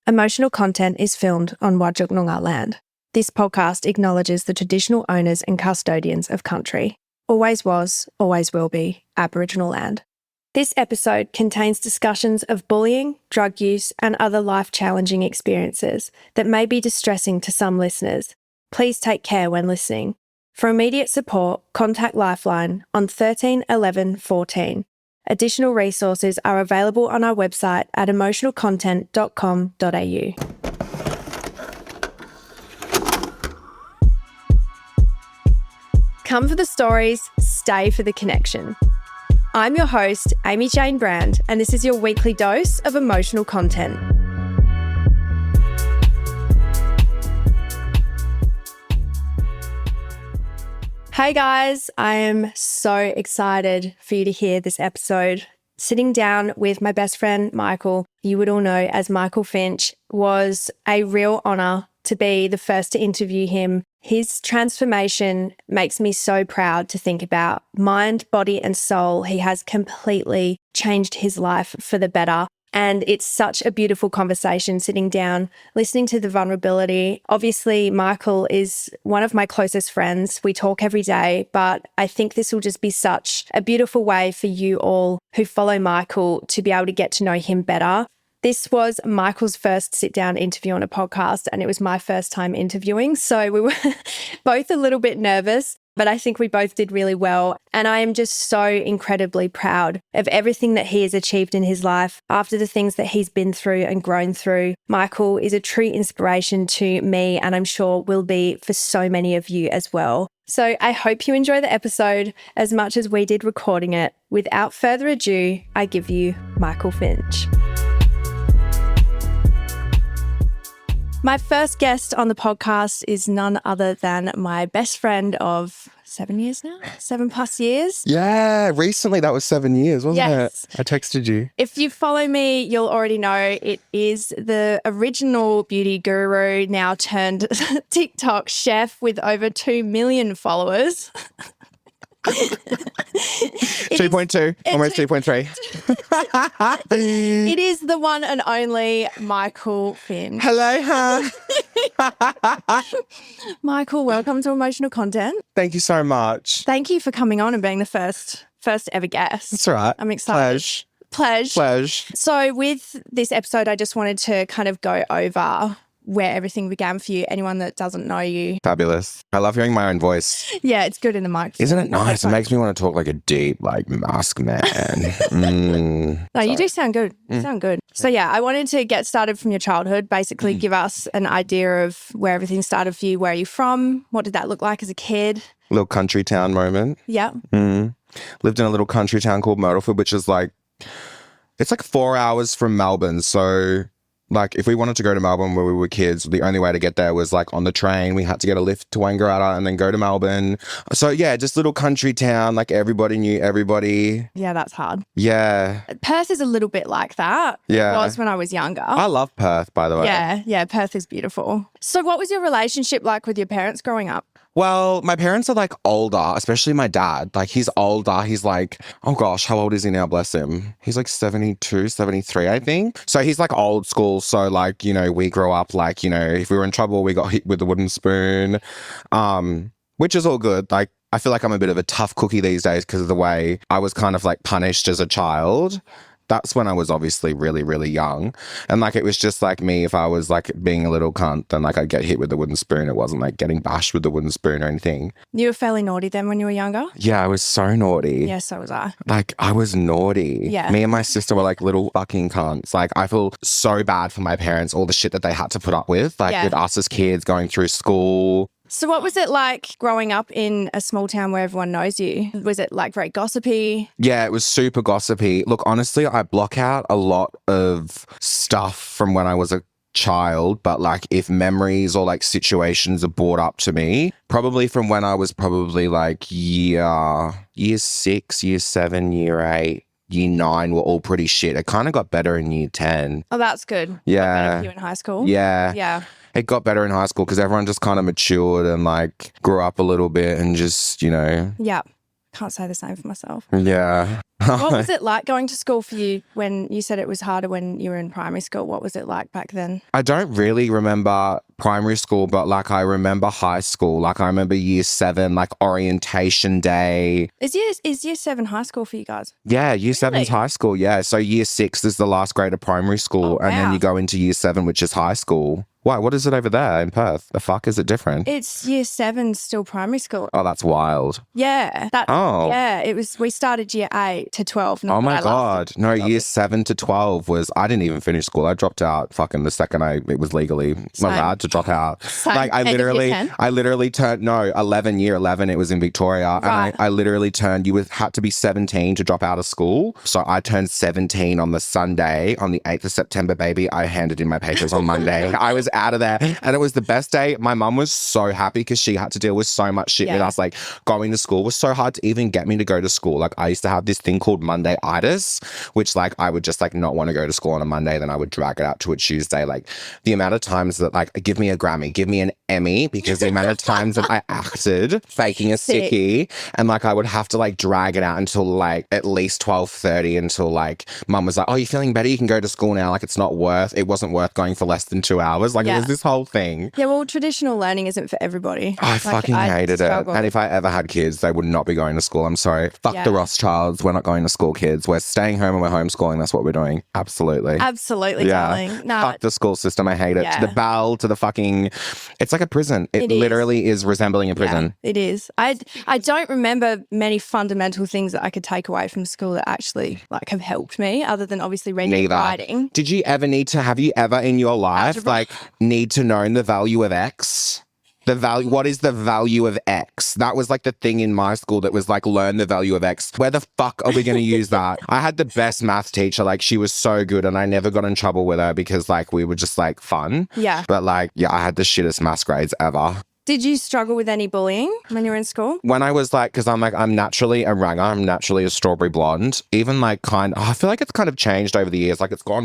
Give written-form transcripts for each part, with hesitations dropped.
Emotional content is filmed on Whadjuk Noongar land. This podcast acknowledges the traditional owners and custodians of country. Always was, always will be Aboriginal land. This episode contains discussions of bullying, drug use, and other life-challenging experiences that may be distressing to some listeners. Please take care when listening. For immediate support, contact Lifeline on 13 11 14. Additional resources are available on our website at emotionalcontent.com.au. Come for the stories, stay for the connection. I'm your host, Amy Jane Brand, and this is your weekly dose of emotional content. Hey guys, I am so excited for you to hear this episode. Sitting down with my best friend, Michael, you would all know as Michael Finch, was a real honour to be the first to interview him. His transformation makes me so proud to think about. Mind, body and soul, he has completely changed his life for the better. And it's such a beautiful conversation sitting down, listening to the vulnerability. Obviously, Michael is one of my closest friends. We talk every day, but I think this will just be such a beautiful way for you all who follow Michael to be able to get to know him better. This was Michael's first sit-down interview on a podcast, and it was my first time interviewing. So we were both a little bit nervous, but I think we both did really well. And I am just so incredibly proud of everything that he has achieved in his life after the things that he's been through and grown through. Michael is a true inspiration to me, and I'm sure will be for so many of you as well. So I hope you enjoy the episode as much as we did recording it. Without further ado, I give you Michael Finch. My first guest on the podcast is none other than my best friend of 7 years now, 7+ years. Yeah, recently that was 7 years, wasn't Yes. it? I texted you. If you follow me, you'll already know it is the original beauty guru, now turned TikTok chef with over 2 million followers. 2.2, almost 2.3. It is the one and only Michael Finch. Hello, huh? Michael, welcome to Emotional Content. Thank you so much. Thank you for coming on and being the first ever guest. That's all right. I'm excited. Pleasure. So with this episode, I just wanted to kind of go over where everything began for you, anyone that doesn't know you. Fabulous. I love hearing my own voice. Yeah, it's good in the mic. Isn't it nice? It makes me want to talk like a deep, mask man. No, you do sound good. You sound good. So yeah, I wanted to get started from your childhood, basically give us an idea of where everything started for you. Where are you from? What did that look like as a kid? Little country town moment. Yeah. Lived in a little country town called Myrtleford, which is it's 4 hours from Melbourne. So if we wanted to go to Melbourne when we were kids, the only way to get there was on the train. We had to get a lift to Wangaratta and then go to Melbourne. So yeah, just little country town, everybody knew everybody. Yeah, that's hard. Yeah. Perth is a little bit like that. Yeah. It was when I was younger. I love Perth, by the way. Yeah, Perth is beautiful. So what was your relationship like with your parents growing up? Well, my parents are older, especially my dad. He's older. He's oh gosh, how old is he now? Bless him. He's 72, 73, I think. So he's old school. So we grew up if we were in trouble, we got hit with a wooden spoon, which is all good. I feel like I'm a bit of a tough cookie these days because of the way I was kind of punished as a child. That's when I was obviously really, really young. And it was just me, if I was being a little cunt, then I'd get hit with a wooden spoon. It wasn't getting bashed with the wooden spoon or anything. You were fairly naughty then when you were younger? Yeah, I was so naughty. Yeah, so was I. I was naughty. Yeah. Me and my sister were little fucking cunts. I feel so bad for my parents, all the shit that they had to put up with, with us as kids going through school. So what was it like growing up in a small town where everyone knows you? Was it very gossipy? Yeah, it was super gossipy. Look, honestly, I block out a lot of stuff from when I was a child, but if memories or situations are brought up to me, probably from when I was year 6, year 7, year 8. Year 9 were all pretty shit. It kind of got better in year 10. Oh, that's good. Yeah. Got better for you in high school? Yeah. Yeah. It got better in high school because everyone just kind of matured and grew up a little bit and just, Yeah. Can't say the same for myself. Yeah. What was it like going to school for you when you said it was harder when you were in primary school? What was it like back then? I don't really remember primary school, but like I remember high school. Like I remember year 7, like orientation day. Is year 7 high school for you guys? Yeah, year 7's Really? high school. Yeah. So year 6 is the last grade of primary school. Oh, And then wow. you go into year 7, which is high school. Why? What is it over there in Perth? The fuck is it different? It's year 7 still primary school. Oh, that's wild. Yeah. Yeah, it was. We started year 8 to 12. Oh my God. No, year 7 to 12 was, I didn't even finish school. I dropped out fucking the second it was legally allowed to drop out. Same. Like I End of year 10? literally turned, no, 11, year 11, it was in Victoria. Right. And I literally turned, had to be 17 to drop out of school. So I turned 17 on the Sunday, on the 8th of September, baby. I handed in my papers on Monday. I was out of there. And it was the best day. My mum was so happy because she had to deal with so much shit with us. Like going to school was so hard to even get me to go to school. Like I used to have this thing called Monday-itis, which like I would just like not want to go to school on a Monday. Then I would drag it out to a Tuesday. Like the amount of times that like, give me a Grammy, give me an Emmy, because the amount of times that I acted faking a sickie, and like I would have to like drag it out until like at least 12:30 until like mum was like, oh, you're feeling better? You can go to school now. Like it wasn't worth going for less than 2 hours. Like it was this whole thing. Yeah, well, traditional learning isn't for everybody. I fucking hated it. And if I ever had kids, they would not be going to school. I'm sorry. Fuck the Rothschilds. We're not going to school, kids. We're staying home and we're homeschooling. That's what we're doing. Absolutely. Absolutely, darling. No. Fuck the school system. I hate it. To the bell, to the fucking... It's like a prison. It literally is resembling a prison. Yeah, it is. I don't remember many fundamental things that I could take away from school that actually like have helped me, other than obviously reading and writing. Did you ever have you ever in your life Algebra. like need to know the value of X? What is the value of X? That was like the thing in my school that was like, learn the value of X. Where the fuck are we going to use that? I had the best math teacher. Like she was so good and I never got in trouble with her because like we were just like fun. Yeah. But like, yeah, I had the shittest maths grades ever. Did you struggle with any bullying when you were in school? When I was like, because I'm naturally a ranger, I'm naturally a strawberry blonde. Even like I feel like it's kind of changed over the years. Like I've got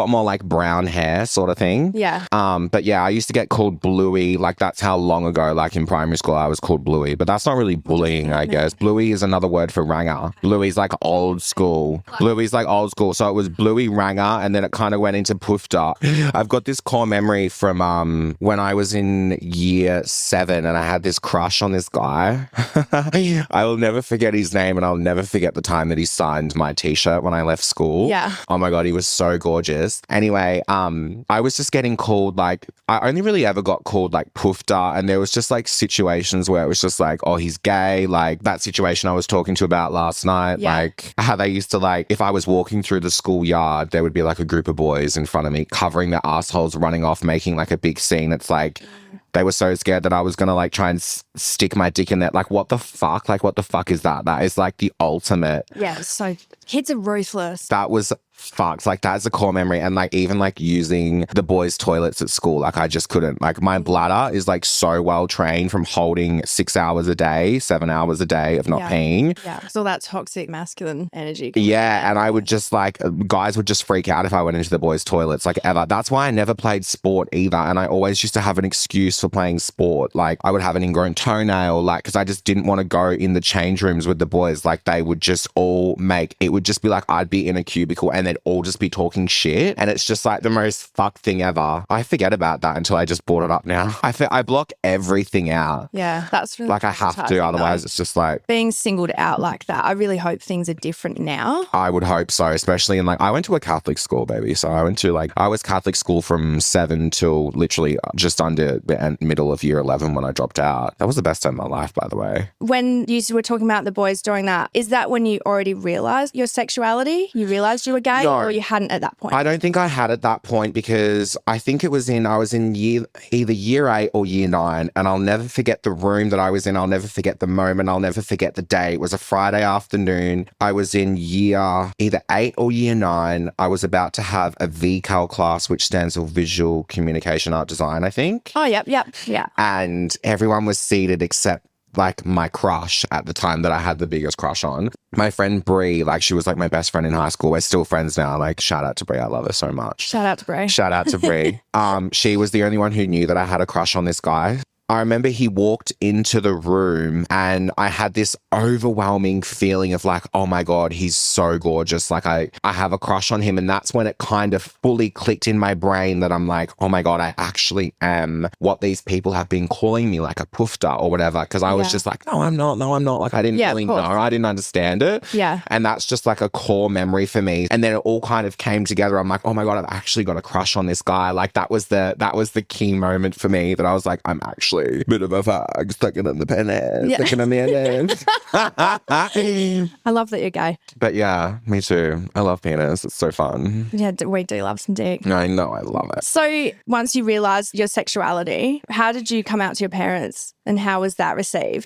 more like brown hair sort of thing. Yeah. But yeah, I used to get called Bluey. Like that's how long ago, like in primary school, I was called Bluey. But that's not really bullying, I guess. Bluey is another word for ranger. Bluey's like old school. Bluey's like old school. So it was Bluey ranger and then it kind of went into poofda. I've got this core memory from when I was in year 7 and I had this crush on this guy. I will never forget his name and I'll never forget the time that he signed my t-shirt when I left school. Yeah. Oh my God, he was so gorgeous. Anyway, I was just getting called like, I only really ever got called like poofda, and there was just like situations where it was just like, oh, he's gay. Like that situation I was talking to about last night, like how they used to like, if I was walking through the schoolyard, there would be like a group of boys in front of me covering their assholes, running off, making like a big scene. It's like, they were so scared that I was going to like try and stick my dick in that. Like, what the fuck? Like, what the fuck is that? That is like the ultimate. Yeah, so kids are ruthless. That was fucked. Like, that's a core memory. And like, even like using the boys' toilets at school, like I just couldn't. Like, my bladder is like so well trained from holding 6 hours a day, 7 hours a day of not peeing. Yeah, so that toxic masculine energy. Yeah, and I would just like, guys would just freak out if I went into the boys' toilets, like ever. That's why I never played sport either. And I always used to have an excuse for playing sport. Like, I would have an ingrown toenail, like, because I just didn't want to go in the change rooms with the boys. Like, they would just it would just be like, I'd be in a cubicle and they'd all just be talking shit. And it's just like the most fucked thing ever. I forget about that until I just brought it up now. I block everything out. Yeah, that's really like I have to, otherwise it's just like being singled out like that. I really hope things are different now. I would hope so, especially in like, I went to a Catholic school, baby. So I was Catholic school from 7 till literally just under the middle of year 11 when I dropped out. That was the best time of my life, by the way. When you were talking about the boys during that, is that when you already realised your sexuality? You realised you were gay, or you hadn't at that point? I don't think I had at that point, because I think I was in either year 8 or year 9, and I'll never forget the room that I was in. I'll never forget the moment. I'll never forget the day. It was a Friday afternoon. I was in year either 8 or year 9. I was about to have a VCAL class, which stands for Visual Communication Art Design, I think. Oh, yep. And everyone was seated except like my crush at the time that I had the biggest crush on. My friend Brie, like she was like my best friend in high school. We're still friends now. Like, shout out to Brie. I love her so much. Shout out to Brie. Shout out to Brie. She was the only one who knew that I had a crush on this guy. I remember he walked into the room and I had this overwhelming feeling of like, oh my God, he's so gorgeous. Like I have a crush on him. And that's when it kind of fully clicked in my brain that I'm like, oh my God, I actually am what these people have been calling me, like a poofter or whatever. Cause I was just like, no, I'm not. No, I'm not. Like I didn't really know. I didn't understand it. Yeah. And that's just like a core memory for me. And then it all kind of came together. I'm like, oh my God, I've actually got a crush on this guy. Like that was the key moment for me that I was like, I'm actually a bit of a fag, sticking in the penis, sticking in the ends. I love that you're gay. But yeah, me too. I love penis. It's so fun. Yeah, we do love some dick. I know. I love it. So once you realised your sexuality, how did you come out to your parents and how was that received?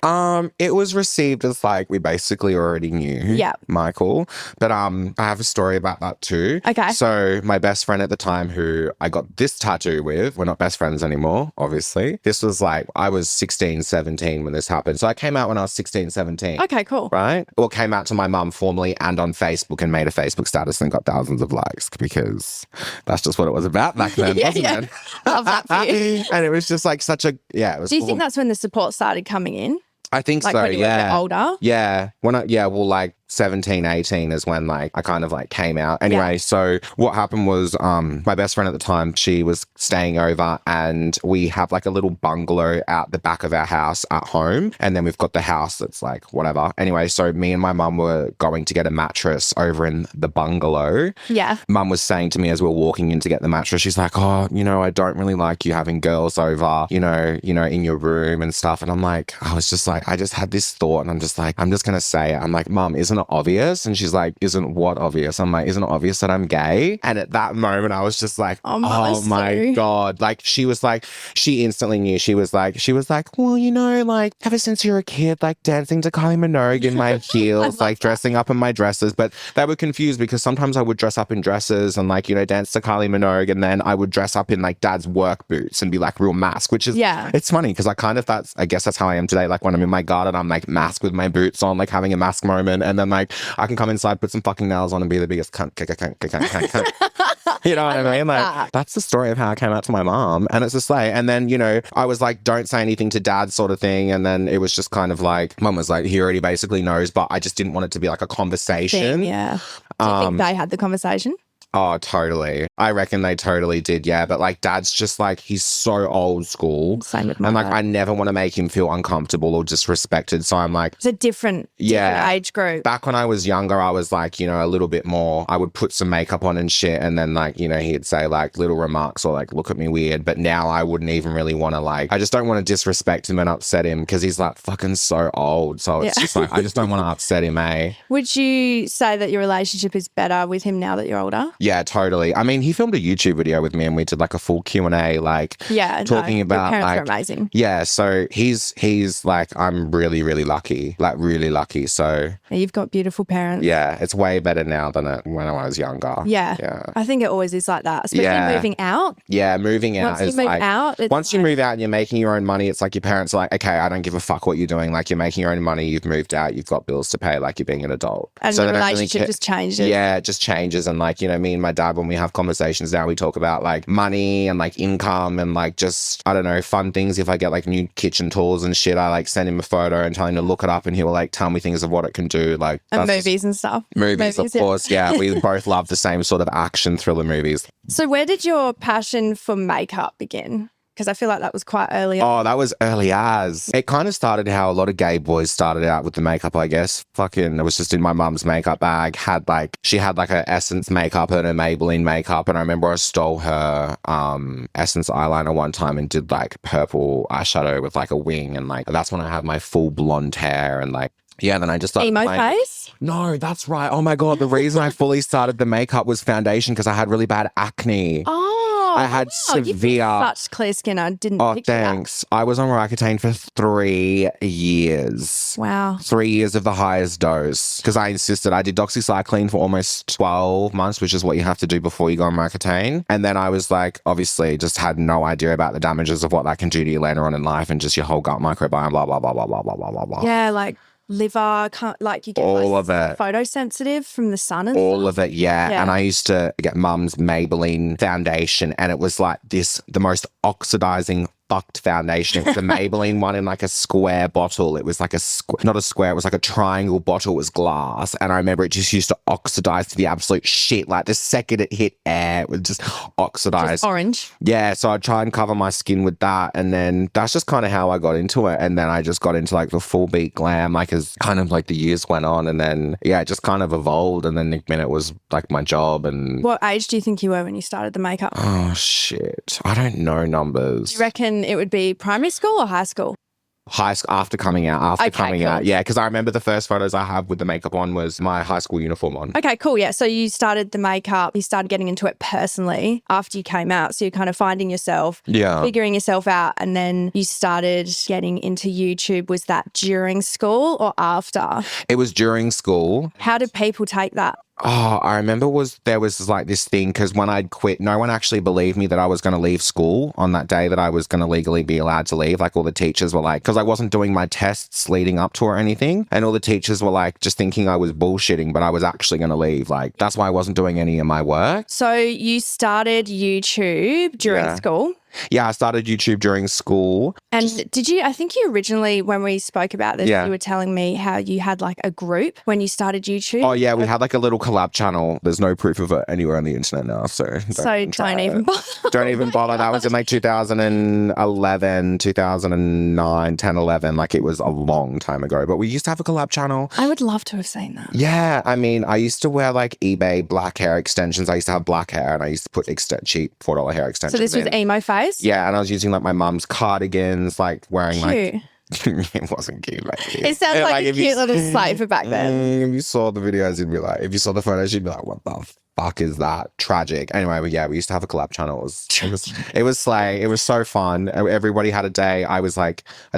It was received as like we basically already knew Michael. But I have a story about that too. Okay. So my best friend at the time who I got this tattoo with, we're not best friends anymore, obviously. This was like, I was 16, 17 when this happened. So I came out when I was 16, 17. Okay, cool. Right? Well, came out to my mum formally and on Facebook and made a Facebook status and got thousands of likes because that's just what it was about back then, wasn't it? Love that for you. And it was just like such a, it was Do you think that's when the support started coming in? I think like so, when you were a bit older? Yeah. Like 17, 18 is when like I kind of like came out. Anyway, so what happened was my best friend at the time, she was staying over and we have like a little bungalow out the back of our house at home. And then we've got the house that's like whatever. Anyway, so me and my mum were going to get a mattress over in the bungalow. Yeah. Mum was saying to me as we were walking in to get the mattress, she's like, oh, I don't really like you having girls over, in your room and stuff. And I'm like, I was just like, I just had this thought and I'm just like, I'm just going to say it. I'm like, Mum, isn't it obvious? And she's like, isn't what obvious? I'm like, isn't it obvious that I'm gay? And at that moment, I was just like, oh my God. Like, she was like, she instantly knew. She was like, well, like ever since you're a kid, like dancing to Kylie Minogue in my heels, like dressing up in my dresses. But they were confused because sometimes I would dress up in dresses and like, dance to Kylie Minogue. And then I would dress up in like dad's work boots and be like real mask, which is, it's funny because I guess that's how I am today. Like when I'm in my garden, I'm like mask with my boots on, like having a mask moment. And then like I can come inside, put some fucking nails on and be the biggest cunt. You know what I mean? Like that's the story of how I came out to my mom. And it's just like, and then, I was like, don't say anything to dad sort of thing. And then it was just kind of like, mum was like, he already basically knows, but I just didn't want it to be like a conversation. Yeah. Do you think they had the conversation? Oh, totally. I reckon they totally did, yeah. But like dad's just like, he's so old school. Same with my And like, dad. I never want to make him feel uncomfortable or disrespected. So I'm like. It's a different age group. Back when I was younger, I was like, a little bit more, I would put some makeup on and shit. And then like, he'd say like little remarks or like, look at me weird. But now I wouldn't even really want to like, I just don't want to disrespect him and upset him because he's like fucking so old. So it's just like, I just don't want to upset him, eh? Would you say that your relationship is better with him now that you're older? Yeah, totally. I mean, he filmed a YouTube video with me and we did like a full Q&A, like talking about your parents like, are amazing. Yeah, so he's like, I'm really, really lucky, like really lucky. So Yeah, you've got beautiful parents. yeah, it's way better now than when I was younger. Yeah. I think it always is like that, especially moving out. Yeah, moving out Once is you move like, out, it's once you move out and you're making your own money, it's like your parents are like, okay, I don't give a fuck what you're doing. Like you're making your own money, you've moved out, you've got bills to pay, like you're being an adult. And so the they don't really relationship just changes. Yeah, it just changes. And like, me and my dad, when we have conversations now, we talk about like money and like income and like just, I don't know, fun things. If I get like new kitchen tools and shit, I like send him a photo and tell him to look it up and he will like tell me things of what it can do. Like and movies and stuff. Movies, of course. Yeah, we both love the same sort of action thriller movies. So where did your passion for makeup begin? Because I feel like that was quite early. Oh, that was early as. It kind of started how a lot of gay boys started out with the makeup, I guess. Fucking, it was just in my mum's makeup bag. She had like a Essence makeup and a Maybelline makeup. And I remember I stole her Essence eyeliner one time and did like purple eyeshadow with like a wing. And like, that's when I had my full blonde hair and like, yeah, then I just started. Emo face? No, that's right. Oh my God. The reason I fully started the makeup was foundation because I had really bad acne. Oh, I had severe. Such clear skin. I didn't. Oh, picture thanks. I was on Roaccutane for 3 years. Wow. 3 years of the highest dose because I insisted. I did doxycycline for almost 12 months, which is what you have to do before you go on Roaccutane. And then I was like, obviously, just had no idea about the damages of what that can do to you later on in life and just your whole gut microbiome, blah, blah, blah, blah, blah, blah, blah, blah. Yeah, like liver, like you get all of it. Photosensitive from the sun and all stuff. of it, yeah. And I used to get mum's Maybelline foundation and it was like the most oxidizing, fucked foundation. It was a Maybelline one in like a square bottle. It was like not a square, it was like a triangle bottle. It was glass. And I remember it just used to oxidize to the absolute shit. Like the second it hit air, it would just oxidize. Just orange. Yeah, so I'd try and cover my skin with that. And then that's just kind of how I got into it. And then I just got into like the full beat glam, like as kind of like the years went on. And then, yeah, it just kind of evolved. And then next minute was like my job. And what age do you think you were when you started the makeup? oh, shit. I don't know numbers. Do you reckon it would be primary school or high school? High school, after coming out. Cool. Yeah, because I remember the first photos I have with the makeup on was my high school uniform on. Okay, cool. Yeah. So you started the makeup, you started getting into it personally after you came out. So you're kind of finding yourself, figuring yourself out, and then you started getting into YouTube. Was that during school or after? It was during school. How did people take that? Oh, I remember there was like this thing because when I'd quit, no one actually believed me that I was going to leave school on that day that I was going to legally be allowed to leave. Like all the teachers were like, because I wasn't doing my tests leading up to or anything. And all the teachers were like just thinking I was bullshitting, but I was actually going to leave. Like that's why I wasn't doing any of my work. So you started YouTube during school? Yeah, I started YouTube during school. And I think you originally, when we spoke about this, you were telling me how you had like a group when you started YouTube. Oh yeah, we had like a little collab channel. There's no proof of it anywhere on the internet now, so don't even bother. Don't even bother. That was in like 2011, 2009, 10, 11. Like it was a long time ago, but we used to have a collab channel. I would love to have seen that. Yeah, I mean, I used to wear like eBay black hair extensions. I used to have black hair and I used to put cheap $4 hair extensions. So this was emo phase? Yeah, and I was using like my mum's cardigans, like wearing cute. Like it wasn't cute. Like, it sounds like a cute little slave for back then. If you saw the videos, you'd be like, if you saw the photos, you'd be like, what the fuck is that? Tragic. Anyway, but yeah, we used to have a collab channel. It was slay. It was so fun. Everybody had a day. I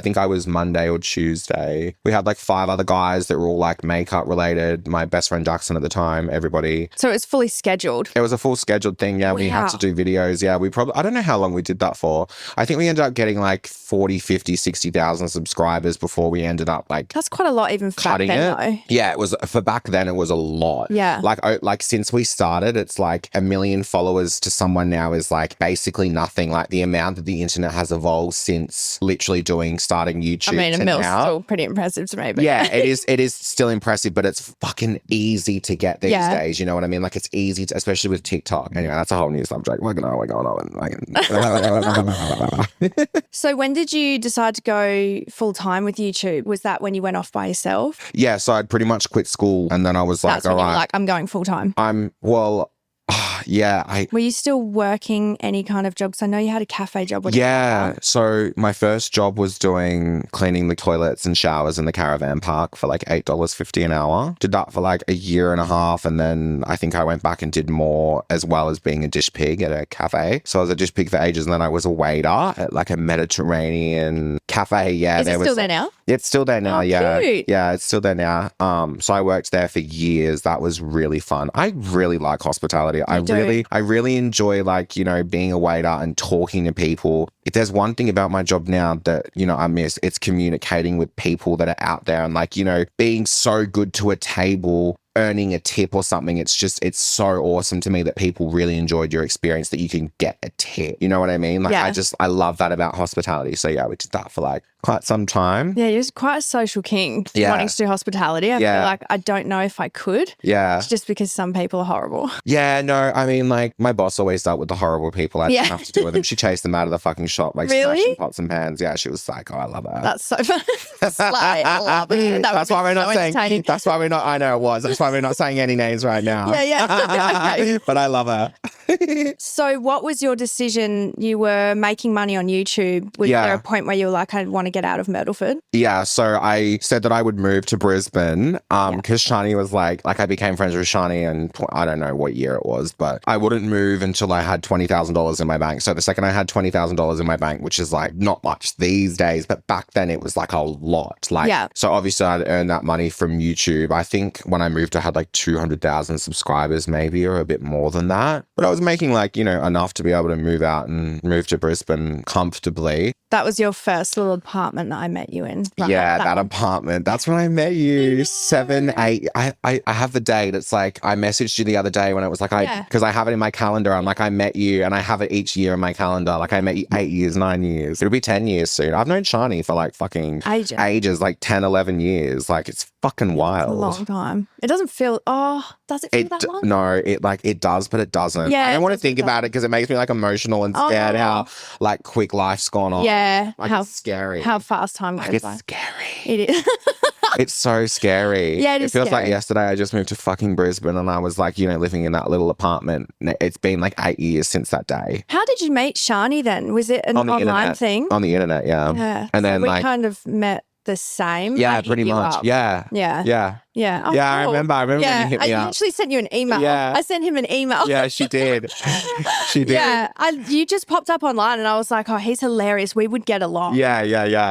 think I was Monday or Tuesday. We had like 5 other guys that were all like makeup related. My best friend Jackson at the time, everybody. So it was fully scheduled. It was a full scheduled thing. Yeah, we had to do videos. Yeah, I don't know how long we did that for. I think we ended up getting like 40, 50, 60,000 subscribers before we ended up like that's quite a lot even for back then though. Yeah, it was for back then. It was a lot. Yeah. Like since we started, it's like 1 million followers to someone now is like basically nothing. Like the amount that the internet has evolved since literally starting YouTube. I mean, 1 million's still pretty impressive to me. But yeah, it is still impressive, but it's fucking easy to get these days. You know what I mean? Like it's easy to, especially with TikTok. Anyway, that's a whole new subject. We're going on. So when did you decide to go full time with YouTube? Was that when you went off by yourself? Yeah, so I'd pretty much quit school and then I was like, all right. Like, I'm going full time. Yeah, were you still working any kind of jobs? I know you had a cafe job. So my first job was cleaning the toilets and showers in the caravan park for like $8.50 an hour. Did that for like a year and a half, and then I think I went back and did more, as well as being a dish pig at a cafe. So I was a dish pig for ages, and then I was a waiter at like a Mediterranean cafe. Yeah, is it still there now? It's still there now. Yeah, cute. Yeah, it's still there now. So I worked there for years. That was really fun. I really like hospitality. I really enjoy like, you know, being a waiter and talking to people. If there's one thing about my job now that, you know, I miss, it's communicating with people that are out there and like, you know, being so good to a table, earning a tip or something. It's so awesome to me that people really enjoyed your experience, that you can get a tip. You know what I mean? Like I love that about hospitality. So yeah, we did that for like quite some time. Yeah, you're quite a social king wanting to do hospitality. I feel like I don't know if I could. Yeah. It's just because some people are horrible. Yeah, no, I mean like my boss always dealt with the horrible people. I didn't have to deal with them. She chased them out of the fucking shop, like smashing pots and pans. Yeah, she was psycho. I love her. That's so fun. I love it. That's why we're not saying. That's why we're not. I know it was. That's why we're not saying any names right now. Yeah. Okay. But I love her. So what was your decision? You were making money on YouTube. Was there a point where you were like, I want to get out of Myrtleford? Yeah. So I said that I would move to Brisbane because Shani was like I became friends with Shani, and I don't know what year it was, but I wouldn't move until I had $20,000 in my bank. So the second I had $20,000 in my bank, which is like not much these days, but back then it was like a lot. So obviously I'd earned that money from YouTube. I think when I moved, I had like 200,000 subscribers maybe, or a bit more than that. But I was making like, you know, enough to be able to move out and move to Brisbane comfortably. That was your first little apartment that I met you in. Right? Yeah, that apartment. That's when I met you. 7, 8. I have the date. It's like I messaged you the other day when it was like because I have it in my calendar. I'm like, I met you, and I have it each year in my calendar. Like I met you 8 years, 9 years. It'll be 10 years soon. I've known Shani for like fucking ages, like 10, 11 years. Like it's fucking wild. It's a long time. It doesn't feel, does it feel that long? No, it does, but it doesn't. Yeah, I don't want to think about it because it makes me like emotional and scared how like quick life's gone on. Yeah. Like, it's scary. How fast time goes by. It's scary. It is. It's so scary. Yeah, it feels like yesterday I just moved to fucking Brisbane and I was like, living in that little apartment. It's been like 8 years since that day. How did you meet Shani then? Was it an online thing? On the internet, yeah. Yeah. And then we kind of met the same. Yeah, pretty much. Yeah. Yeah. Yeah. Yeah. Oh, yeah, cool. I remember when you hit me I up. actually sent you an email. Yeah. I sent him an email. Yeah, she did. She did. Yeah. You just popped up online and I was like, oh, he's hilarious. We would get along. Yeah.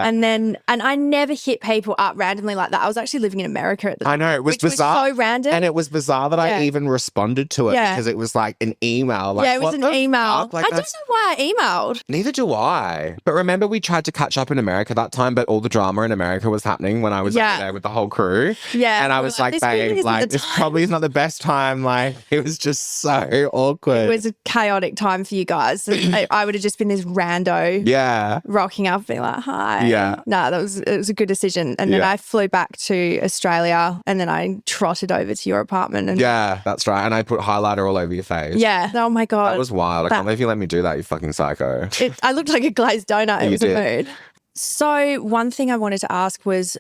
And I never hit people up randomly like that. I was actually living in America at the time. I know, it was bizarre. Was so random. And it was bizarre that I even responded to it because it was like an email. Like, it was an email. Like, I don't know why I emailed. Neither do I. But remember we tried to catch up in America that time, but all the drama in America was happening when I was over there with the whole crew. Yeah. And I was like, babe, like this probably is not the best time. Like it was just so awkward. It was a chaotic time for you guys. I would have just been this rando. Yeah. Rocking up, being like, hi. Yeah. No, it was a good decision. And then I flew back to Australia and then I trotted over to your apartment. And yeah, that's right. And I put highlighter all over your face. Yeah. Oh my God. That was wild. I can't believe you let me do that, you fucking psycho. I looked like a glazed donut. It was did. a mood. So one thing I wanted to ask was,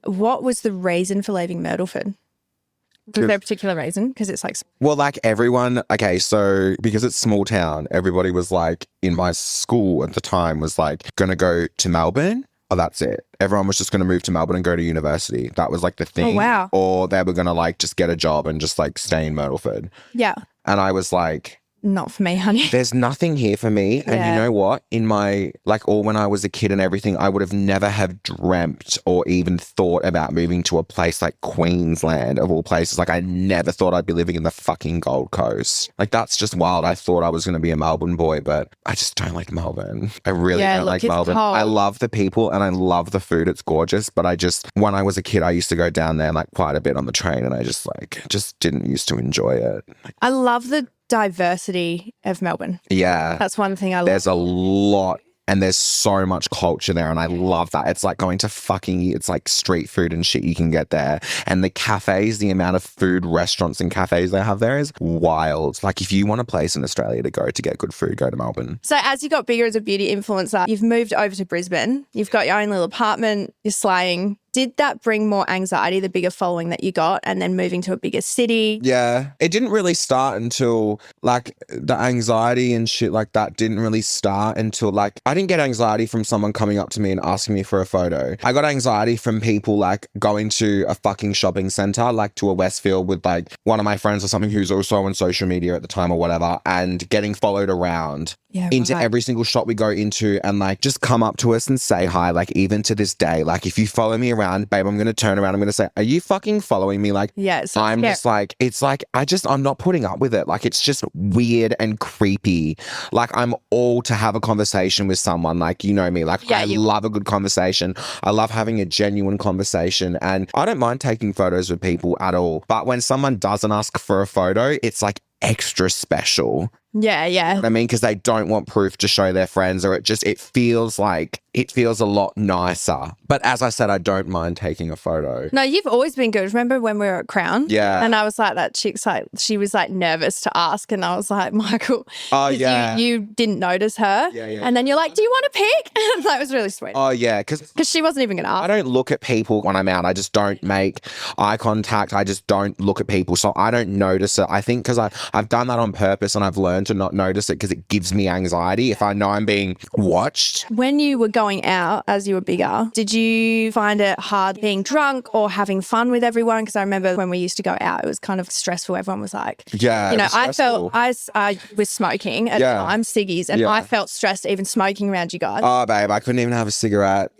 what was the reason for leaving Myrtleford? Was there a particular reason? Because it's like... Well, like everyone, okay, so because it's small town, everybody was like, in my school at the time was like, going to go to Melbourne. Oh, that's it. Everyone was just going to move to Melbourne and go to university. That was like the thing. Oh, wow. Or they were going to like just get a job and just like stay in Myrtleford. Yeah. And I was like... Not for me, honey. There's nothing here for me. And you know what? In my, like, or when I was a kid and everything, I would have never have dreamt or even thought about moving to a place like Queensland, of all places. Like, I never thought I'd be living in the fucking Gold Coast. Like, that's just wild. I thought I was going to be a Melbourne boy, but I just don't like Melbourne. I really don't like Melbourne. Cold. I love the people and I love the food. It's gorgeous. But when I was a kid, I used to go down there like quite a bit on the train and I just didn't used to enjoy it. I love the diversity of Melbourne. Yeah. That's one thing I love. There's a lot and there's so much culture there and I love that. It's like going to it's like street food and shit you can get there. And the cafes, the amount of food, restaurants and cafes they have there is wild. Like if you want a place in Australia to go to get good food, go to Melbourne. So as you got bigger as a beauty influencer, you've moved over to Brisbane. You've got your own little apartment. You're slaying. Did that bring more anxiety, the bigger following that you got, and then moving to a bigger city? Yeah. It didn't really start until, like, the anxiety and shit like that didn't really start until, like, I didn't get anxiety from someone coming up to me and asking me for a photo. I got anxiety from people, like, going to a fucking shopping centre, like, to a Westfield with, like, one of my friends or something who's also on social media at the time or whatever, and getting followed around. Yeah, into every single shop we go into and like just come up to us and say hi. Like even to this day, like if you follow me around, babe, I'm going to turn around. I'm going to say, are you fucking following me? Like, I'm just like, it's like, I'm not putting up with it. Like, it's just weird and creepy. Like I'm all to have a conversation with someone. Like, you know me, like I love a good conversation. I love having a genuine conversation and I don't mind taking photos with people at all. But when someone doesn't ask for a photo, it's like extra special. Yeah. You know what I mean? Because they don't want proof to show their friends or it feels a lot nicer. But as I said, I don't mind taking a photo. No, you've always been good. Remember when we were at Crown? Yeah. And I was like, that chick's like, she was like nervous to ask. And I was like, Michael, you didn't notice her. Yeah. And then you're like, do you want a pic? And that was really sweet. Oh, yeah. Because she wasn't even going to ask. I don't look at people when I'm out. I just don't make eye contact. I just don't look at people. So I don't notice it. I think because I've done that on purpose and I've learned to not notice it because it gives me anxiety if I know I'm being watched. When you were going out as you were bigger, did you find it hard being drunk or having fun with everyone? Because I remember when we used to go out, it was kind of stressful. Everyone was like, yeah, you know, I was smoking at the time, ciggies, and I felt stressed even smoking around you guys. Oh, babe, I couldn't even have a cigarette.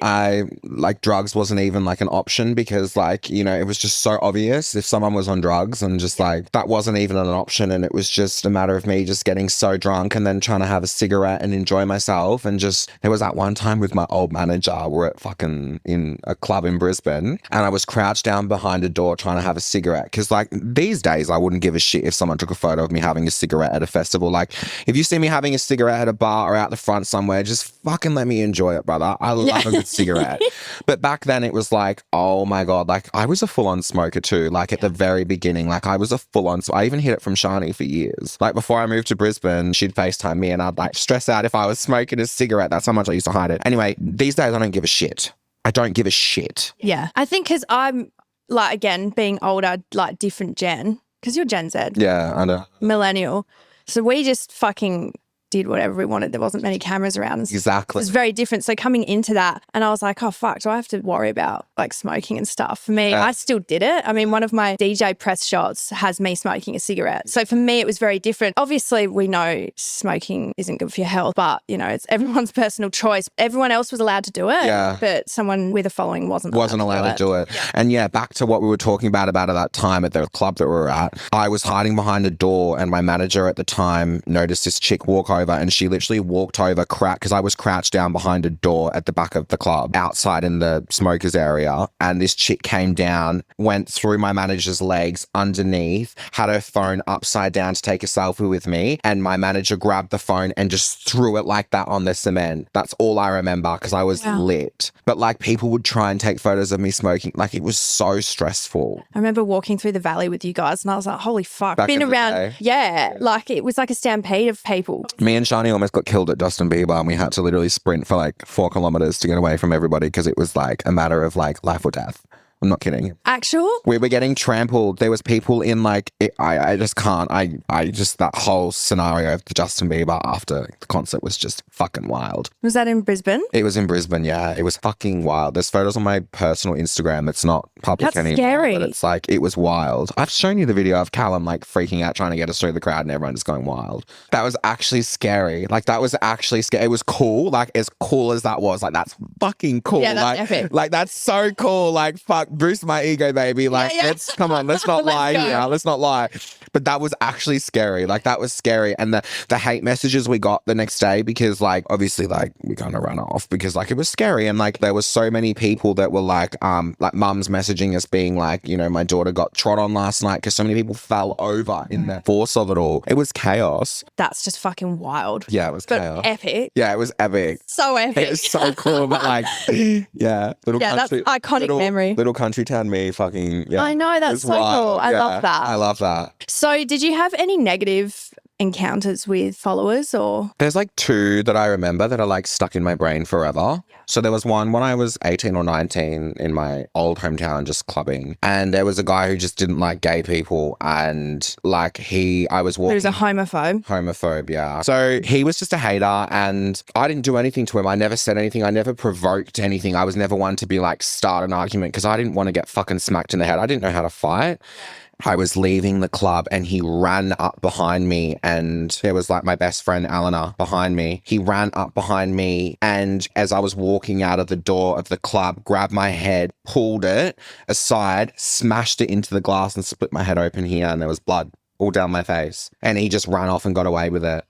Drugs wasn't even like an option because like, you know, it was just so obvious if someone was on drugs and just like that wasn't even an option. And it was just a matter of me just getting so drunk and then trying to have a cigarette and enjoy myself. And just, there was that one time with my old manager, we're at fucking in a club in Brisbane, and I was crouched down behind a door trying to have a cigarette. Because like these days, I wouldn't give a shit if someone took a photo of me having a cigarette at a festival. Like if you see me having a cigarette at a bar or out the front somewhere, just fucking let me enjoy it, brother. I love a good cigarette. But back then it was like, oh my God, like I was a full-on smoker too. Like at the very beginning, like I was a full-on, I even hid it from Shani for years. Like before I moved to Brisbane, she'd FaceTime me and I'd like stress out if I was smoking a cigarette. That's how much I used to hide it. Anyway, these days I don't give a shit. I don't give a shit. Yeah. I think because I'm like, again, being older, like different gen, because you're Gen Z. Yeah, I know. Millennial. So we just fucking did whatever we wanted. There wasn't many cameras around. Exactly. It was very different. So coming into that, and I was like, oh, fuck, do I have to worry about like smoking and stuff? For me, I still did it. I mean, one of my DJ press shots has me smoking a cigarette. So for me, it was very different. Obviously, we know smoking isn't good for your health, but, you know, it's everyone's personal choice. Everyone else was allowed to do it, but someone with a following wasn't allowed to do it. Yeah. And yeah, back to what we were talking about at that time at the club that we were at, I was hiding behind a door and my manager at the time noticed this chick walk over, and she literally walked over, because I was crouched down behind a door at the back of the club outside in the smokers area, and this chick came down, went through my manager's legs underneath, had her phone upside down to take a selfie with me, and my manager grabbed the phone and just threw it like that on the cement. That's all I remember because I was lit. But like people would try and take photos of me smoking. Like it was so stressful. I remember walking through the valley with you guys and I was like, holy fuck. Back Been in the around, day. like it was like a stampede of people. Me and Shani almost got killed at Justin Bieber, and we had to literally sprint for like 4 kilometers to get away from everybody because it was like a matter of like life or death. I'm not kidding. Actual? We were getting trampled. There was people in like, I just can't, I just, that whole scenario of the Justin Bieber after the concert was just fucking wild. Was that in Brisbane? It was in Brisbane, yeah. It was fucking wild. There's photos on my personal Instagram. It's not public anymore. That's scary. But it's like, it was wild. I've shown you the video of Callum like freaking out trying to get us through the crowd and everyone just going wild. That was actually scary. Like that was actually scary. It was cool. Like as cool as that was, like that's fucking cool. Yeah, that's like, epic. Like that's so cool. Like fuck, boost my ego, baby. Like let's come on, let's not lie here. Let's not lie. But that was actually scary. Like that was scary. And the hate messages we got the next day, because like obviously like we kind of ran off because like it was scary. And like there was so many people that were like mums messaging us being like, you know, my daughter got trod on last night because so many people fell over in the force of it all. It was chaos. That's just fucking wild. Yeah, it was chaos. Epic. Yeah, it was epic. So epic. It was so cool. But like, yeah, country, that's iconic memory. Little country town me fucking, yeah. I know, that's so cool. I love that. I love that. So did you have any negative encounters with followers or? There's like 2 that I remember that are like stuck in my brain forever. So there was one when I was 18 or 19 in my old hometown just clubbing, and there was a guy who just didn't like gay people, and like I was walking. He was a homophobe. Homophobe, yeah. So he was just a hater and I didn't do anything to him. I never said anything. I never provoked anything. I was never one to be like start an argument because I didn't want to get fucking smacked in the head. I didn't know how to fight. I was leaving the club and he ran up behind me, and there was like my best friend Eleanor behind me. He ran up behind me, and as I was walking out of the door of the club, grabbed my head, pulled it aside, smashed it into the glass and split my head open here, and there was blood all down my face. And he just ran off and got away with it.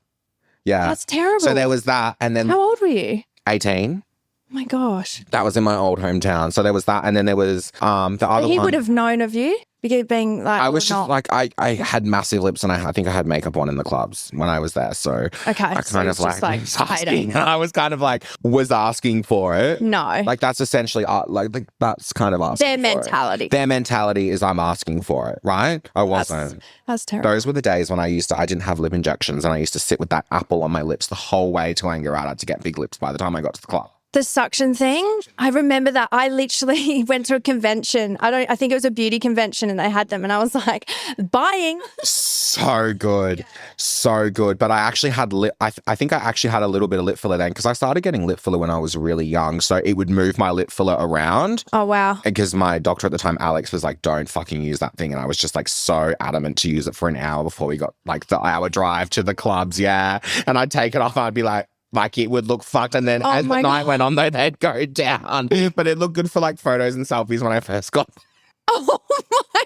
Yeah. That's terrible. So there was that. And then how old were you? 18. Oh my gosh. That was in my old hometown. So there was that. And then there was the other one. He would have known of you? Because being like, I was just like, I had massive lips and I think I had makeup on in the clubs when I was there. So okay, I kind of like was asking. I was kind of like, was asking for it. No. Like that's essentially, like that's kind of asking their mentality. Their mentality is I'm asking for it, right? I wasn't. That's terrible. Those were the days when I didn't have lip injections and I used to sit with that apple on my lips the whole way to Angurata to get big lips by the time I got to the club. The suction thing, I remember that. I literally went to a convention. I think it was a beauty convention and they had them and I was like, buying. So good. So good. But I actually had I think I actually had a little bit of lip filler then because I started getting lip filler when I was really young. So it would move my lip filler around. Oh, wow. Because my doctor at the time, Alex, was like, don't fucking use that thing. And I was just like so adamant to use it for an hour before we got like the hour drive to the clubs. Yeah. And I'd take it off and I'd be like it would look fucked. And then as the night went on, though, they'd go down. But it looked good for like photos and selfies when I first got. Oh my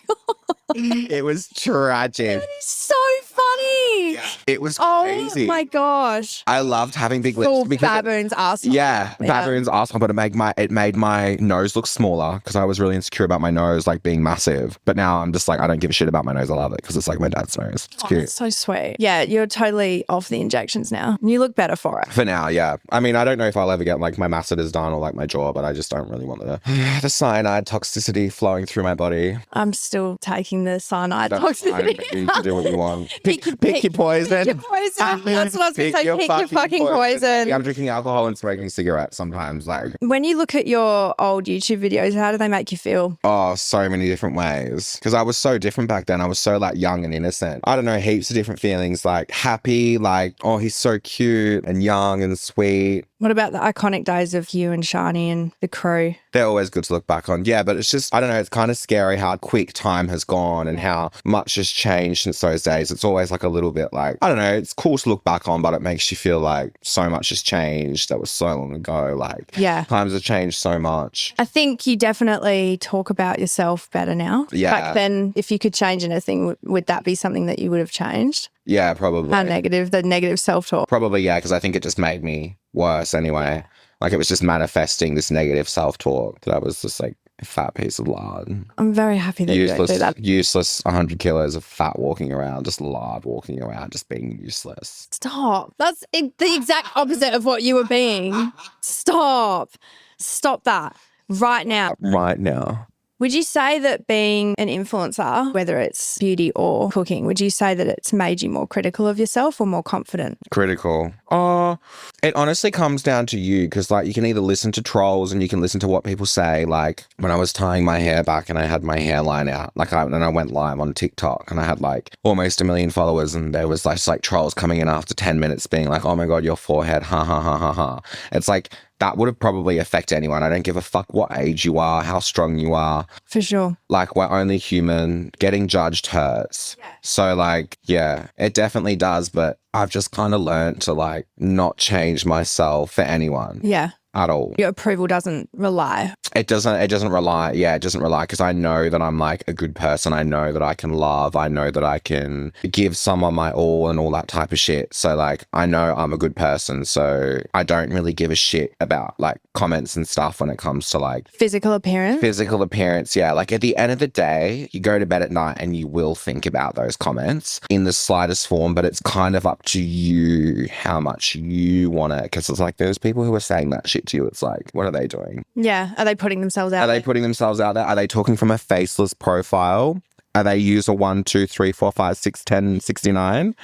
God. It was tragic. It's so funny. It was Oh crazy. my gosh. I loved having big lips Full because baboon's asshole. baboon's asshole, but it made my nose look smaller because I was really insecure about my nose like being massive. But now I'm just like, I don't give a shit about my nose. I love it because it's like my dad's nose. It's cute. That's so sweet. Yeah, you're totally off the injections now. You look better for it. For now, yeah. I mean, I don't know if I'll ever get like my masseters done or like my jaw, but I just don't really want the cyanide toxicity flowing through my body. I'm still taking the cyanide That's fine. toxicity. You can do what you want. Pick your poison. Pick your poison. That's what I was going to say. Pick your fucking poison. I'm drinking alcohol and smoking cigarettes sometimes. Like, when you look at your old YouTube videos, how do they make you feel? oh, so many different ways. Because I was so different back then. I was so like young and innocent. I don't know, heaps of different feelings. Like happy, like, oh, he's so cute and young and sweet. What about the iconic days of you and Shani and the crew? They're always good to look back on. Yeah, but it's just, I don't know, it's kind of scary how quick time has gone and how much has changed since those days. It's always like a little bit like, I don't know, it's cool to look back on, but it makes you feel like so much has changed. That was so long ago. Like, yeah, times have changed so much. I think you definitely talk about yourself better now. Yeah. Back then, if you could change anything, would that be something that you would have changed? Yeah, probably. How negative, the negative self-talk. Probably, yeah, because I think it just made me worse anyway. Like it was just manifesting this negative self-talk that I was just like a fat piece of lard. I'm very happy that you don't do that. Useless 100 kilos of fat walking around, just lard walking around, just being useless. Stop. That's the exact opposite of what you were being. Stop. Stop that right now. Right now. Would you say that being an influencer, whether it's beauty or cooking, would you say that it's made you more critical of yourself or more confident? Critical. Oh, it honestly comes down to you because like you can either listen to trolls and you can listen to what people say. Like when I was tying my hair back and I had my hairline out, and I went live on TikTok and I had like almost 1 million followers and there was like trolls coming in after 10 minutes being like, oh my God, your forehead, ha ha ha ha ha. It's like, that would have probably affected anyone. I don't give a fuck what age you are, how strong you are. For sure. Like, we're only human. Getting judged hurts. Yeah. So, like, yeah, it definitely does. But I've just kind of learned to, like, not change myself for anyone. Yeah. At all. Your approval doesn't rely. It doesn't rely. Yeah, it doesn't rely because I know that I'm like a good person. I know that I can love. I know that I can give someone my all and all that type of shit. So like, I know I'm a good person. So I don't really give a shit about like comments and stuff when it comes to like physical appearance. Yeah. Like at the end of the day, you go to bed at night and you will think about those comments in the slightest form, but it's kind of up to you how much you want it. Because it's like, there's people who are saying that shit to you. It's like, what are they doing? Yeah. Are they putting themselves out there? Are they putting themselves out there? Are they talking from a faceless profile? Are they user 1, 2, 3, 4, 5, 6, 10, 69?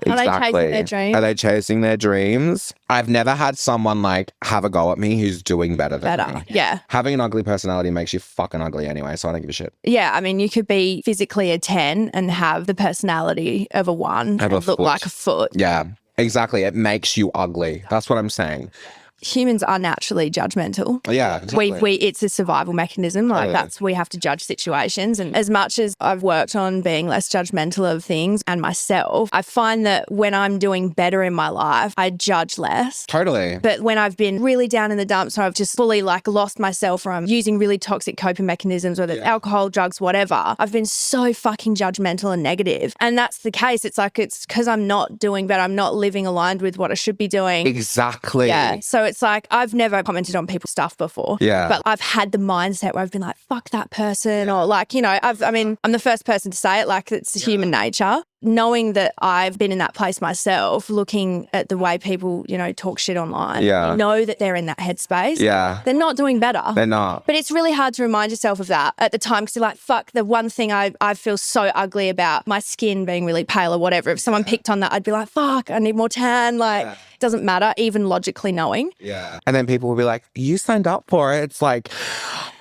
Exactly. Are they chasing their dreams? I've never had someone like have a go at me who's doing better than me. Yeah. Having an ugly personality makes you fucking ugly anyway, so I don't give a shit. Yeah, I mean, you could be physically a 10 and have the personality of a 1 and look like a foot. Yeah, exactly. It makes you ugly. That's what I'm saying. Humans are naturally judgmental. Yeah, exactly. It's a survival mechanism. Like we have to judge situations. And as much as I've worked on being less judgmental of things and myself, I find that when I'm doing better in my life, I judge less. Totally. But when I've been really down in the dumps, or I've just fully like lost myself, or I'm using really toxic coping mechanisms, whether it's alcohol, drugs, whatever, I've been so fucking judgmental and negative. And that's the case. It's like, it's because I'm not doing better. I'm not living aligned with what I should be doing. Exactly. Yeah. So it's like, I've never commented on people's stuff before. Yeah. But I've had the mindset where I've been like, fuck that person. Or like, you know, I'm the first person to say it, like it's human nature. Knowing that I've been in that place myself, looking at the way people, you know, talk shit online, know that they're in that headspace. Yeah. They're not doing better. They're not. But it's really hard to remind yourself of that at the time because you're like, fuck, the one thing I feel so ugly about my skin being really pale or whatever. If someone picked on that, I'd be like, fuck, I need more tan. Like, it doesn't matter, even logically knowing. Yeah. And then people will be like, you signed up for it. It's like,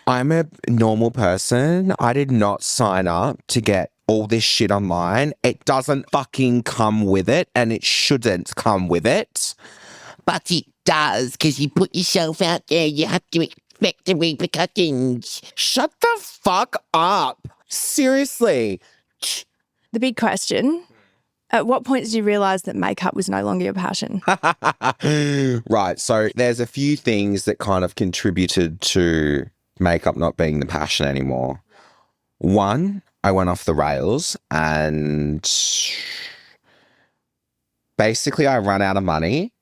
I'm a normal person. I did not sign up to get all this shit online. It doesn't fucking come with it and it shouldn't come with it. But it does, because you put yourself out there, you have to expect the repercussions. Shut the fuck up. Seriously. The big question, at what point did you realise that makeup was no longer your passion? Right. So there's a few things that kind of contributed to makeup not being the passion anymore. One, I went off the rails and basically I ran out of money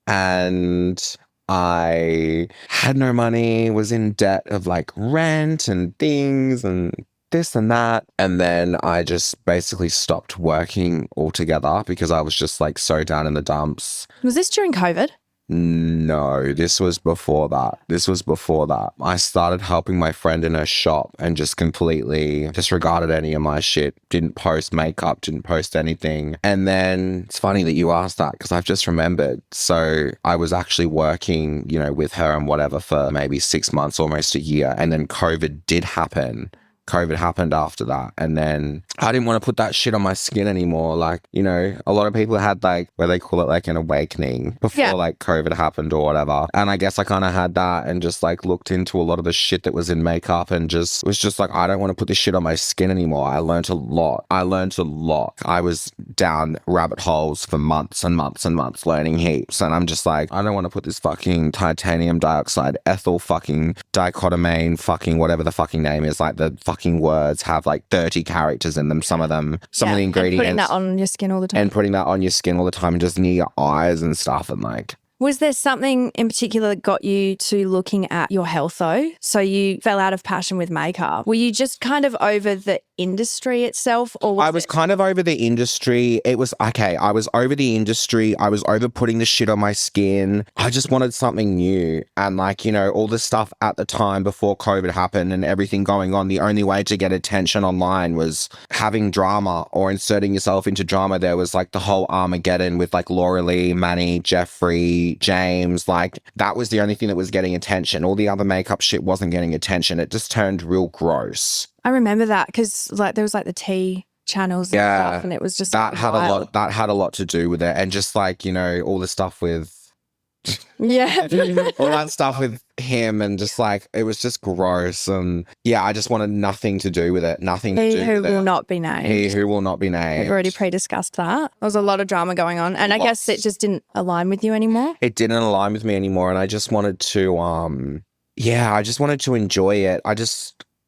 and I had no money, was in debt of like rent and things and this and that. And then I just basically stopped working altogether because I was just like so down in the dumps. Was this during COVID? No, this was before that. I started helping my friend in her shop and just completely disregarded any of my shit. Didn't post makeup, didn't post anything. And then it's funny that you asked that because I've just remembered. So I was actually working, you know, with her and whatever for maybe 6 months, almost a year. And then COVID did happen. COVID happened after that. And then I didn't want to put that shit on my skin anymore. Like, you know, a lot of people had like, where they call it like an awakening before like COVID happened or whatever. And I guess I kind of had that and just like looked into a lot of the shit that was in makeup and just was just like, I don't want to put this shit on my skin anymore. I learned a lot. I was down rabbit holes for months and months and months learning heaps. And I'm just like, I don't want to put this fucking titanium dioxide, ethyl fucking dichotomane, fucking whatever the fucking name is, like the fucking words have like 30 characters in them, some of the ingredients. And putting that on your skin all the time. And just near your eyes and stuff. And like, was there something in particular that got you to looking at your health though? So you fell out of passion with makeup. Were you just kind of over the industry itself, or I was kind of over the industry. It was okay. I was over the industry. I was over putting the shit on my skin. I just wanted something new. And like, you know, all the stuff at the time before COVID happened and everything going on, the only way to get attention online was having drama or inserting yourself into drama. There was like the whole Armageddon with like Laura Lee, Manny, Jeffrey, James. Like that was the only thing that was getting attention. All the other makeup shit wasn't getting attention. It just turned real gross. I remember that because like there was like the tea channels and stuff, and it was just that had a lot to do with it, and just like, you know, all the stuff with all that stuff with him, and just like it was just gross, and yeah, I just wanted nothing to do with it. He who will not be named. We've already pre-discussed that. There was a lot of drama going on, and I guess it just didn't align with you anymore. It didn't align with me anymore, and I just wanted to I just wanted to enjoy it.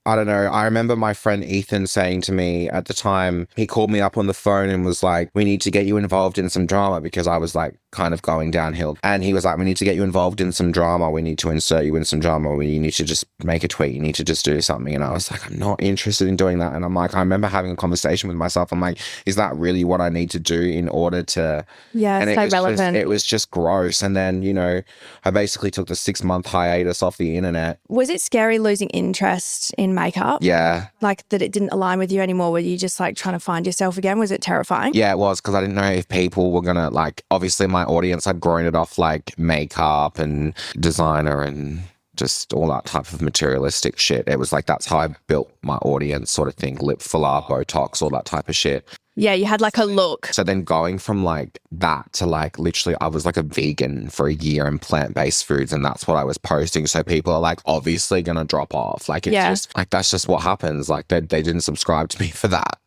I don't know. I remember my friend Ethan saying to me at the time, he called me up on the phone and was like, we need to get you involved in some drama, because I was like kind of going downhill. And he was like, we need to get you involved in some drama. We need to insert you in some drama. You need to just make a tweet. You need to just do something. And I was like, I'm not interested in doing that. And I'm like, I remember having a conversation with myself. I'm like, is that really what I need to do in order to stay relevant? It was just gross. And then, you know, I basically took the 6-month hiatus off the internet. Was it scary losing interest in makeup? Yeah. Like that it didn't align with you anymore? Were you just like trying to find yourself again? Was it terrifying? Yeah, it was, because I didn't know if people were going to like, obviously my audience had grown it off like makeup and designer and just all that type of materialistic shit. It was like, that's how I built my audience sort of thing. Lip filler, Botox, all that type of shit. Yeah, you had like a look. So then going from like that to like literally I was like a vegan for a year and plant-based foods, and that's what I was posting. So people are like obviously going to drop off. Like it's just like, that's just what happens. Like they didn't subscribe to me for that.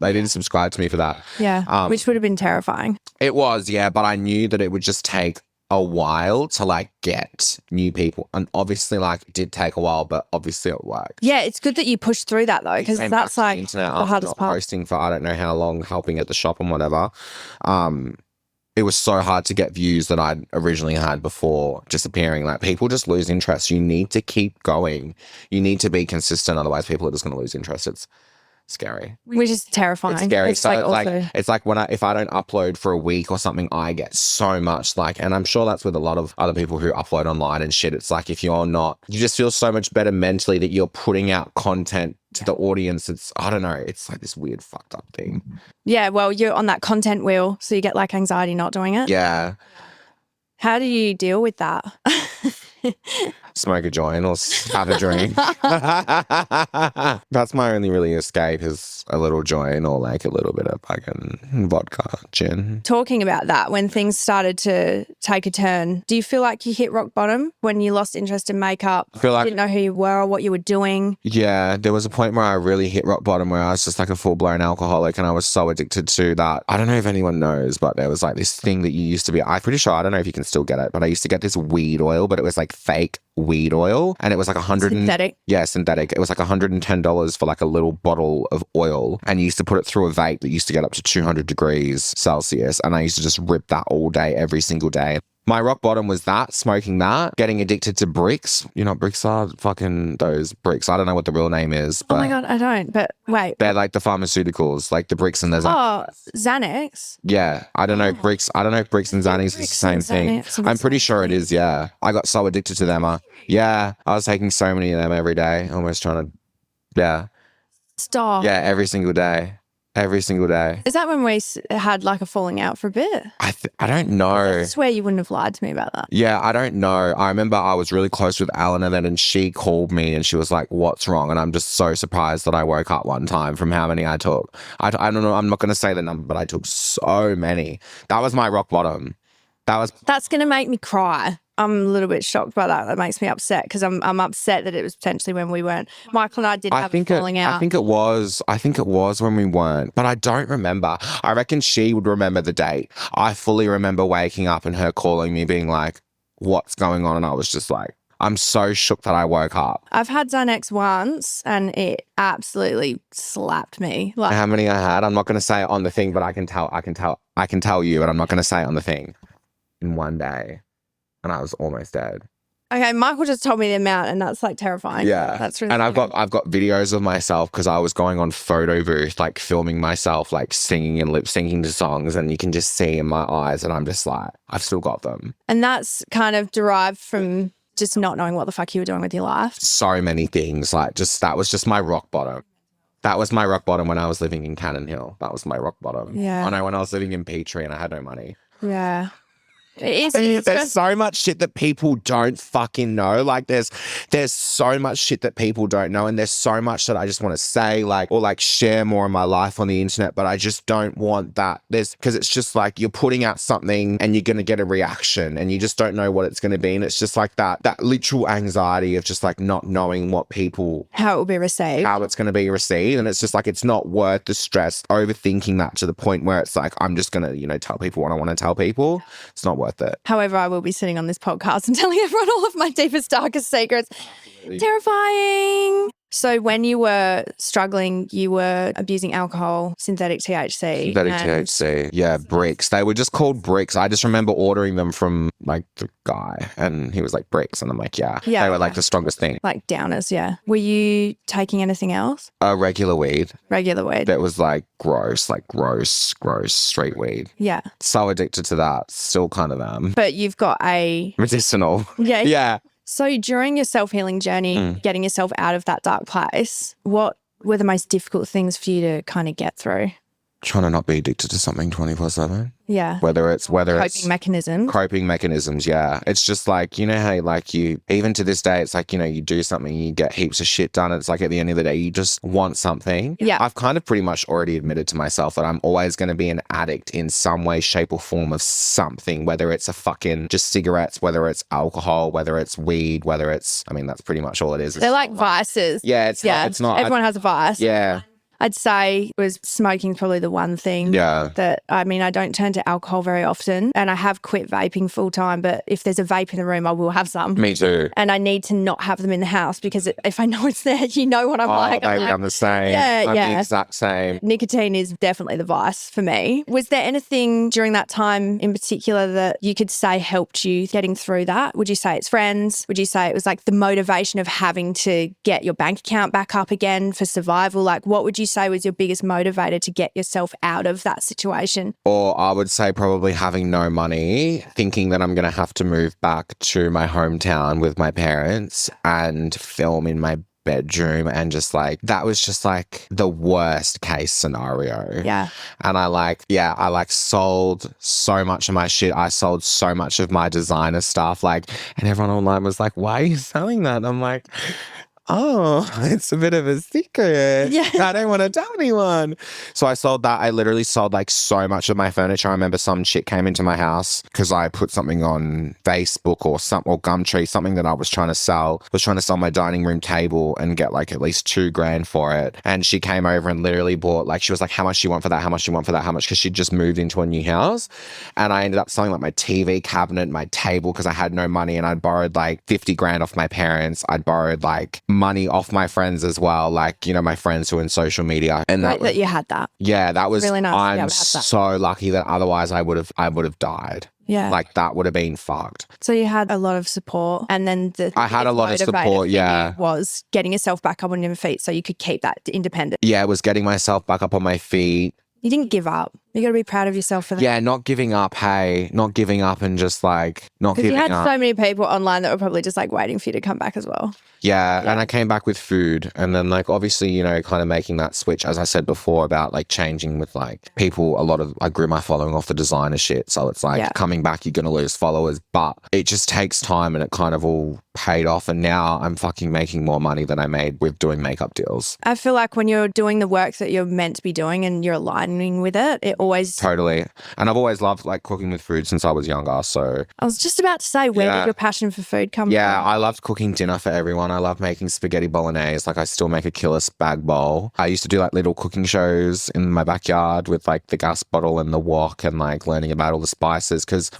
Yeah, which would have been terrifying. It was, yeah. But I knew that it would just take a while to like get new people, and obviously like it did take a while, but obviously it worked. Yeah, it's good that you pushed through that though, because that's like the hardest part. Posting for I don't know how long, helping at the shop and whatever. It was so hard to get views that I'd originally had before disappearing. Like people just lose interest. You need to keep going. You need to be consistent, otherwise people are just going to lose interest. It's scary. Which is terrifying. It's scary. It's so like it's like if I don't upload for a week or something, I get so much like, and I'm sure that's with a lot of other people who upload online and shit. It's like, if you're not, you just feel so much better mentally that you're putting out content to the audience. It's, I don't know, it's like this weird fucked up thing. Yeah, well, you're on that content wheel, so you get like anxiety not doing it. Yeah. How do you deal with that? Smoke a joint or have a drink. That's my only really escape, is a little joint or like a little bit of fucking vodka, gin. Talking about that, when things started to take a turn, do you feel like you hit rock bottom when you lost interest in makeup? I feel like, didn't know who you were or what you were doing? Yeah, there was a point where I really hit rock bottom, where I was just like a full-blown alcoholic, and I was so addicted to that. I don't know if anyone knows, but there was like this thing that you used to be, I'm pretty sure, I don't know if you can still get it, but I used to get this weed oil, but it was like fake weed oil, and it was like Synthetic. Yeah, synthetic. It was like $110 for like a little bottle of oil, and you used to put it through a vape that used to get up to 200 degrees Celsius, and I used to just rip that all day, every single day. My rock bottom was that, smoking that, getting addicted to bricks. You know what bricks are? Fucking those bricks. I don't know what the real name is. But Oh my God, I don't. But wait. they're like the pharmaceuticals, like the bricks and there's Xanax? yeah. I don't know if bricks and Xanax is the same thing. I'm pretty sure it is, yeah. I got so addicted to them. Yeah. I was taking so many of them every day, almost trying to, yeah. Stop. Yeah, every single day. Every single day. Is that when we had like a falling out for a bit? I don't know. I swear you wouldn't have lied to me about that. Yeah, I don't know. I remember I was really close with Eleanor then, and she called me and she was like, what's wrong? And I'm just so surprised that I woke up one time from how many I took. I don't know. I'm not going to say the number, but I took so many. That was my rock bottom. That's going to make me cry. I'm a little bit shocked by that. That makes me upset because I'm upset that it was potentially when we weren't. Michael and I did have a falling out. I think it was when we weren't, but I don't remember. I reckon she would remember the date. I fully remember waking up and her calling me being like, what's going on? And I was just like, I'm so shook that I woke up. I've had Xanax once and it absolutely slapped me. Like, how many I had? I'm not going to say it on the thing, but I can tell you, but I'm not going to say it on the thing. In one day. And I was almost dead. Okay, Michael just told me the amount, and that's like terrifying. Yeah, that's really. And scary. I've got videos of myself because I was going on photo booth, like filming myself, like singing and lip syncing to songs, and you can just see in my eyes, and I'm just like, I've still got them. And that's kind of derived from just not knowing what the fuck you were doing with your life. So many things, like that was just my rock bottom. That was my rock bottom when I was living in Cannon Hill. That was my rock bottom. Yeah. I know when I was living in Petrie and I had no money. Yeah. There's so much shit that people don't fucking know. Like there's so much shit that people don't know, and there's so much that I just want to say, like, or like share more of my life on the internet, but I just don't want that. Because it's just like you're putting out something and you're gonna get a reaction and you just don't know what it's gonna be. And it's just like that literal anxiety of just like not knowing how it will be received. How it's gonna be received. And it's just like it's not worth the stress, overthinking that to the point where it's like I'm just gonna, tell people what I want to tell people. It's not worth it. However, I will be sitting on this podcast and telling everyone all of my deepest, darkest secrets. Terrifying. So when you were struggling, you were abusing alcohol, synthetic THC. THC. Yeah, bricks. They were just called bricks. I just remember ordering them from like the guy and he was like bricks. And I'm like, yeah. They were like the strongest thing. Like downers, yeah. Were you taking anything else? Regular weed. Regular weed. That was like gross street weed. Yeah. So addicted to that. Still kind of am. But you've got a... medicinal. Yeah. Yeah. So during your self-healing journey, getting yourself out of that dark place, what were the most difficult things for you to kind of get through? Trying to not be addicted to something 24/7. Yeah. Whether it's coping mechanisms. Yeah. It's just like, how like you, even to this day, it's like, you do something, you get heaps of shit done. It's like at the end of the day, you just want something. Yeah. I've kind of pretty much already admitted to myself that I'm always going to be an addict in some way, shape or form of something, whether it's a fucking just cigarettes, whether it's alcohol, whether it's weed, whether it's, that's pretty much all it is. They're like vices. Yeah. It's not. Everyone has a vice. Yeah. I'd say was smoking probably the one thing that, I don't turn to alcohol very often and I have quit vaping full time, but if there's a vape in the room, I will have some. Me too. And I need to not have them in the house because if I know it's there, what I'm like. I'm the same. Yeah, I'm the exact same. Nicotine is definitely the vice for me. Was there anything during that time in particular that you could say helped you getting through that? Would you say it's friends? Would you say it was like the motivation of having to get your bank account back up again for survival? Like what would you say was your biggest motivator to get yourself out of that situation? Or I would say probably having no money, thinking that I'm going to have to move back to my hometown with my parents and film in my bedroom and just like, that was just like the worst case scenario. Yeah. And I sold so much of my shit. I sold so much of my designer stuff. And everyone online was like, why are you selling that? And I'm like, oh, it's a bit of a secret. Yeah. I don't want to tell anyone. So I sold that. I literally sold like so much of my furniture. I remember some chick came into my house because I put something on Facebook or Gumtree, something that I was trying to sell. I was trying to sell my dining room table and get like at least $2,000 for it. And she came over and literally bought like, she was like, how much do you want for that? How much do you want for that? How much? Because she'd just moved into a new house. And I ended up selling like my TV cabinet, my table, because I had no money, and I'd borrowed like $50,000 off my parents. I'd borrowed like money off my friends as well, like, you know, my friends who are in social media. And that you had that. yeah, that was really nice to be able I'm to have that. so lucky that otherwise I would have died. Yeah. Like that would have been fucked. So you had a lot of support, and then I had a lot of support, yeah. was getting yourself back up on your feet so you could keep that independent. Yeah, it was getting myself back up on my feet. You didn't give up. You got to be proud of yourself for that. Yeah, not giving up, hey. Not giving up and just like not Because giving you had up. so many people online that were probably just like waiting for you to come back as well. Yeah, and I came back with food, and then like obviously, you know, kind of making that switch, as I said before, about like changing with like people. I grew my following off the designer shit, so it's like coming back, you're gonna lose followers, but it just takes time, and it kind of all paid off, and now I'm fucking making more money than I made with doing makeup deals. I feel like when you're doing the work that you're meant to be doing and you're aligning with it, it always... Totally. And I've always loved like cooking with food since I was younger, so... I was just about to say, where did your passion for food come from? Yeah, I loved cooking dinner for everyone. I love making spaghetti bolognese. Like I still make a killer spag bowl. I used to do like little cooking shows in my backyard with like the gas bottle and the wok, and like learning about all the spices because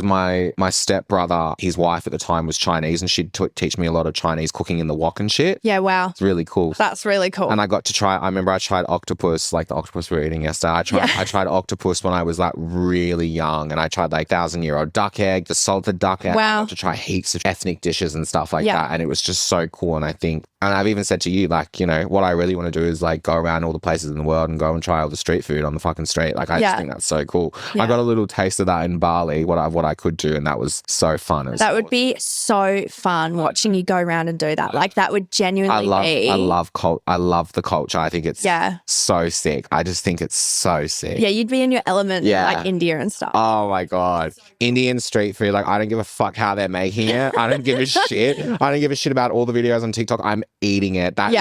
my stepbrother, his wife at the time was Chinese, and she'd teach me a lot of Chinese cooking in the wok and shit. Yeah, wow. It's really cool. That's really cool. And I got to try, I remember I tried octopus, like the octopus we were eating yesterday. I tried octopus when I was like really young, and I tried like 1,000-year-old duck egg, the salted duck egg. Wow. I got to try heaps of ethnic dishes and stuff like that. And it was just so cool. And I think, and I've even said to you, like, you know, what I really want to do is like go around all the places in the world and go and try all the street food on the fucking street. Like I just think that's so cool. I got a little taste of that in Bali, what I could do, and that was so fun. That would be so fun watching you go around and do that. Like that would genuinely be... I love the culture. I think it's so sick. I just think it's so sick. Yeah, you'd be in your element like India and stuff. Oh my God. Indian street food, like I don't give a fuck how they're making it. I don't give a shit. I don't give a shit about all the videos on TikTok. I'm eating it. That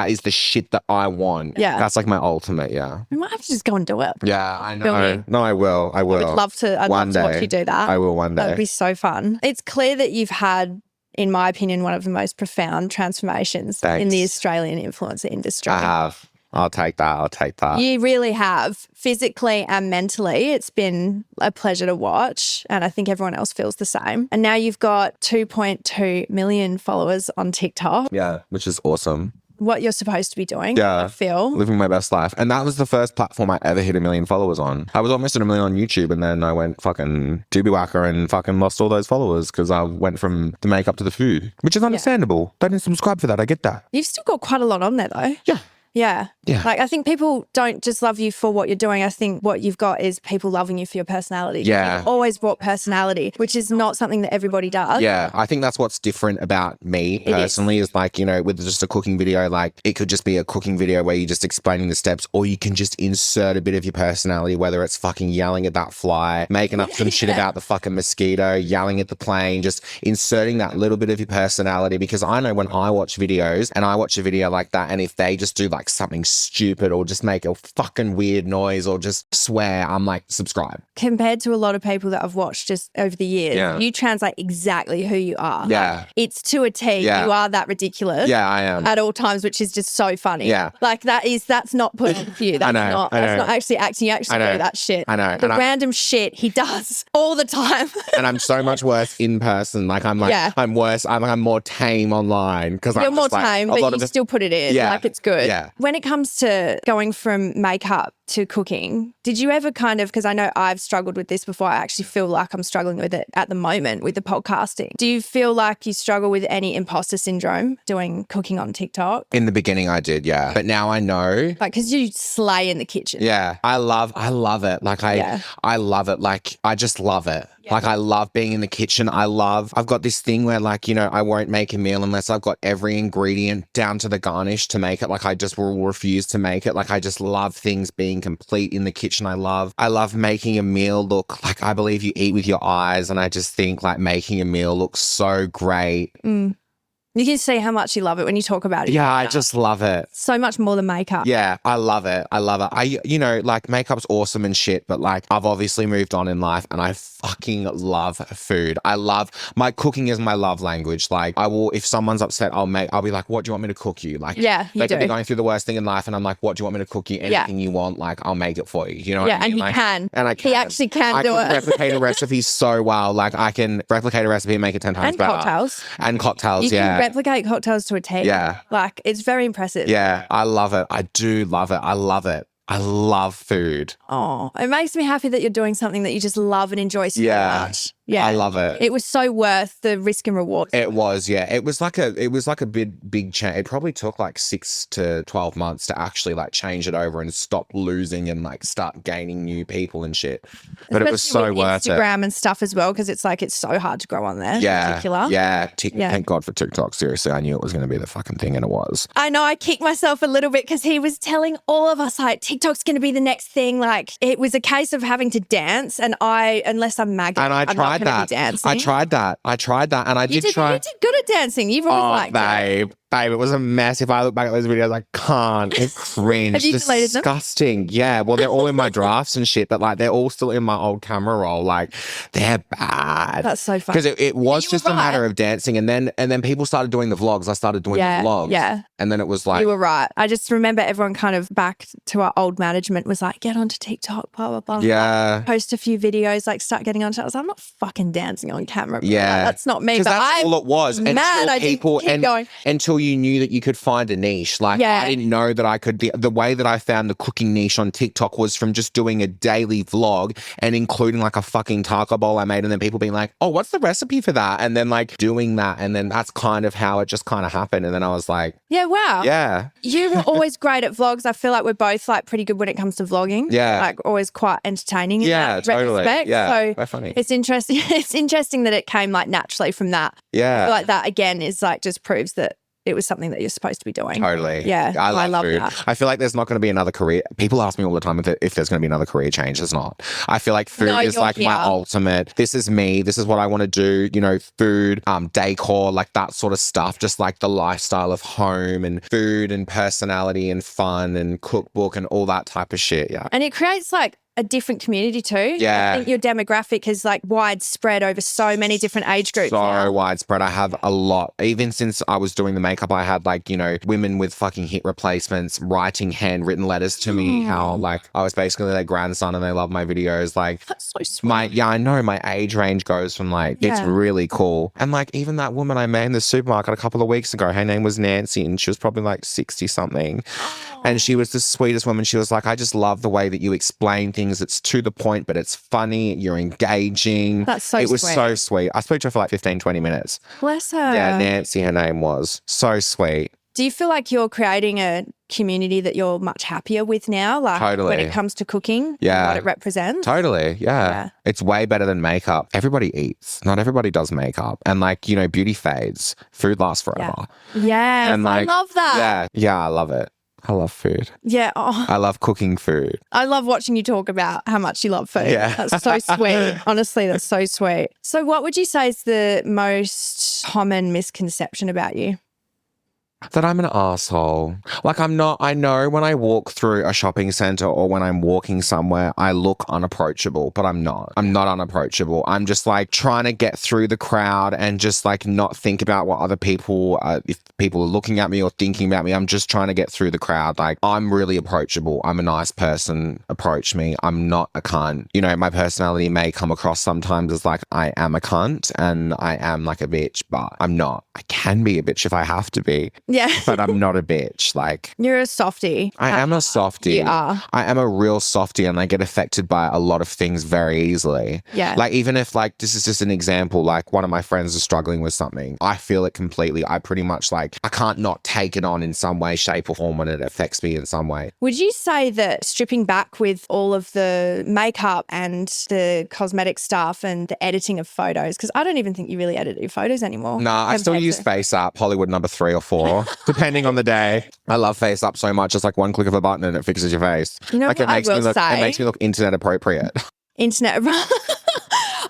is the shit that I want. Yeah. That's like my ultimate, You might have to just go and do it. Yeah, I know. No, I will. I'd love to watch you do that. I will one day. That would be so fun. It's clear that you've had, in my opinion, one of the most profound transformations in the Australian influencer industry. I have. I'll take that. You really have, physically and mentally. It's been a pleasure to watch, and I think everyone else feels the same. And now you've got 2.2 million followers on TikTok. Yeah, which is awesome. What you're supposed to be doing, I feel. Living my best life. And that was the first platform I ever hit 1 million followers on. I was almost at 1 million on YouTube, and then I went fucking doobie-whacker and fucking lost all those followers because I went from the makeup to the food, which is understandable. They didn't subscribe for that. I get that. You've still got quite a lot on there though. Yeah. Yeah. Yeah. Like I think people don't just love you for what you're doing. I think what you've got is people loving you for your personality. Yeah. You've always brought personality, which is not something that everybody does. Yeah. I think that's what's different about me personally is like, you know, with just a cooking video, like it could just be a cooking video where you're just explaining the steps, or you can just insert a bit of your personality, whether it's fucking yelling at that fly, making up some shit about the fucking mosquito, yelling at the plane, just inserting that little bit of your personality. Because I know when I watch videos and I watch a video like that, and if they just do like something stupid or just make a fucking weird noise or just swear, I'm like, subscribe. Compared to a lot of people that I've watched just over the years, you translate exactly who you are. Yeah. Like, it's to a T. Yeah. You are that ridiculous. Yeah, I am. At all times, which is just so funny. Yeah. That's not put on for you. That's not actually acting. You actually do that shit. I know. The random shit he does all the time. And I'm so much worse in person. Like I'm I'm worse. I'm more tame online because you're I'm more just, like, tame, but you still put it in. Yeah. Like it's good. Yeah. When it comes to going from makeup to cooking, did you ever kind of, because I know I've struggled with this before, I actually feel like I'm struggling with it at the moment with the podcasting. Do you feel like you struggle with any imposter syndrome doing cooking on TikTok? In the beginning I did, yeah. But now I know. Like, because you slay in the kitchen. Yeah. I love it. Like I love it. Like I just love it. Yeah. Like I love being in the kitchen. I've got this thing where like, you know, I won't make a meal unless I've got every ingredient down to the garnish to make it. Like I just will refuse to make it. Like I just love things being complete in the kitchen. I love making a meal look like, I believe you eat with your eyes. And I just think like making a meal looks so great. You can see how much you love it when you talk about it. Yeah, I just love it. So much more than makeup. Yeah, I love it. I love it. You know, like makeup's awesome and shit, but like I've obviously moved on in life and I fucking love food. My cooking is my love language. Like if someone's upset, I'll be like, what do you want me to cook you? Like, yeah, they could be going through the worst thing in life and I'm like, what do you want me to cook you? Anything you want, like I'll make it for you. You know what I mean? And like, can. And I can. He actually can do it. I can replicate a recipe so well. Like I can replicate a recipe and make it 10 times better. And cocktails, you can replicate cocktails to a T. Yeah. Like, it's very impressive. Yeah, I love it. I do love it. I love it. I love food. Oh, it makes me happy that you're doing something that you just love and enjoy so much. Yeah, I love it. It was so worth the risk and reward. It was, yeah. It was like a big change. It probably took like 6 to 12 months to actually like change it over and stop losing and like start gaining new people and shit. But especially it was so worth Instagram and stuff as well, because it's so hard to grow on there. Yeah, in particular. yeah. Thank God for TikTok. Seriously, I knew it was going to be the fucking thing, and it was. I know. I kicked myself a little bit because he was telling all of us like TikTok's going to be the next thing. Like it was a case of having to dance, and unless I'm Maggie, and I tried that. I tried that, and I did try. You did good at dancing. You've always liked it. Babe, it was a mess. If I look back at those videos, I can't. It's cringe. Have you deleted them? Disgusting. Yeah. Well, they're all in my drafts and shit, but like they're all still in my old camera roll. Like they're bad. That's so funny. Because it was just a matter of dancing, and then people started doing the vlogs. I started doing the vlogs. Yeah. And then it was like, you were right. I just remember everyone kind of back to our old management was like, get onto TikTok, blah blah blah. Yeah. Like, post a few videos, like start getting onto it. I was like, I'm not fucking dancing on camera. Bro. Yeah. Like, that's not me. Because that's all it was. Until you knew that you could find a niche. Like I didn't know that I could. The way that I found the cooking niche on TikTok was from just doing a daily vlog and including like a fucking taco bowl I made, and then people being like, oh, what's the recipe for that? And then like doing that, and then that's kind of how it just kind of happened. And then I was like, yeah, wow. Yeah. You were always great at vlogs. I feel like we're both like pretty good when it comes to vlogging. Yeah. Like always quite entertaining in that totally. respect. Yeah, so very funny. It's interesting. It's interesting that it came like naturally from that. Yeah. I feel like that again is like just proves that it was something that you're supposed to be doing. Totally. Yeah. I love food. That. I feel like there's not going to be another career. People ask me all the time if there's going to be another career change. There's not. I feel like food is like my ultimate. This is me. This is what I want to do. You know, food, decor, like that sort of stuff. Just like the lifestyle of home and food and personality and fun and cookbook and all that type of shit. Yeah. And it creates like a different community too. Yeah. I think your demographic is like widespread over so many different age groups. So widespread. I have a lot. Even since I was doing the makeup, I had like, you know, women with fucking hip replacements writing handwritten letters to me. How like I was basically their grandson and they love my videos. Like that's so sweet. I know my age range goes from like, it's really cool. And like even that woman I met in the supermarket a couple of weeks ago, her name was Nancy and she was probably like 60 something. And she was the sweetest woman. She was like, I just love the way that you explain things. It's to the point, but it's funny. You're engaging. That's so sweet. It was so sweet. I spoke to her for like 15, 20 minutes. Bless her. Yeah, Nancy, her name was. So sweet. Do you feel like you're creating a community that you're much happier with now? Like totally. When it comes to cooking, yeah, what it represents? Totally, yeah. It's way better than makeup. Everybody eats. Not everybody does makeup. And like, you know, beauty fades. Food lasts forever. Yeah, and like, I love that. Yeah, I love it. I love food. Yeah. I love cooking food. I love watching you talk about how much you love food. Yeah. That's so sweet. Honestly, that's so sweet. So what would you say is the most common misconception about you? That I'm an asshole. Like I'm not, I know when I walk through a shopping center or when I'm walking somewhere, I look unapproachable, but I'm not. I'm not unapproachable. I'm just like trying to get through the crowd and just like not think about what other people, if people are looking at me or thinking about me. I'm just trying to get through the crowd. Like I'm really approachable. I'm a nice person. Approach me. I'm not a cunt. You know, my personality may come across sometimes as like I am a cunt and I am like a bitch, but I'm not. I can be a bitch if I have to be. Yeah. But I'm not a bitch. Like you're a softie. I am a softie. You are. I am a real softie and I get affected by a lot of things very easily. Yeah. Like even if like this is just an example, like one of my friends is struggling with something, I feel it completely. I pretty much like I can't not take it on in some way, shape or form when it affects me in some way. Would you say that stripping back with all of the makeup and the cosmetic stuff and the editing of photos, because I don't even think you really edit your photos anymore. Nah, I still use FaceApp, Hollywood number 3 or 4. Depending on the day. I love FaceApp so much. It's like one click of a button and it fixes your face. You know like what it makes I will say? It makes me look internet appropriate. Internet.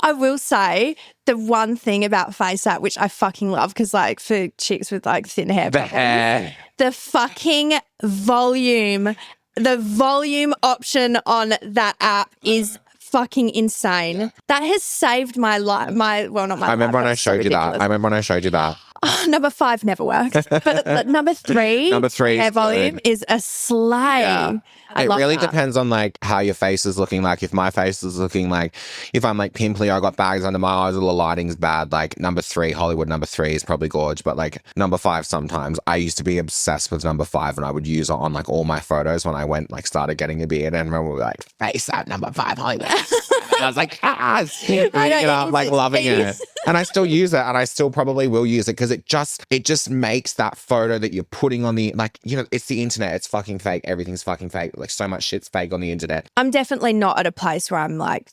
I will say the one thing about Face App, which I fucking love, because like for chicks with like thin hair, The problems, hair. the fucking volume, the volume option on that app is fucking insane. That has saved my life. Well, not my life. I remember when I that's so showed you that. ridiculous. I remember when I showed you that. Oh, number 5 never works. But number 3, Number 3 hair is volume good. is a slay. Yeah. I It love really that. depends on like how your face is looking. Like if my face is looking like, if I'm like pimply, I got bags under my eyes, or the lighting's bad. Like number 3, Hollywood number 3 is probably gorge. But like number 5, sometimes I used to be obsessed with number 5, and I would use it on like all my photos when I went like started getting a beard, and everyone would be like, face up number 5 Hollywood. And I was like, you know, like loving it. And I still use it, and I still probably will use it because it just makes that photo that you're putting on the, like, you know, it's the internet. It's fucking fake. Everything's fucking fake. Like so much shit's fake on the internet. I'm definitely not at a place where I'm like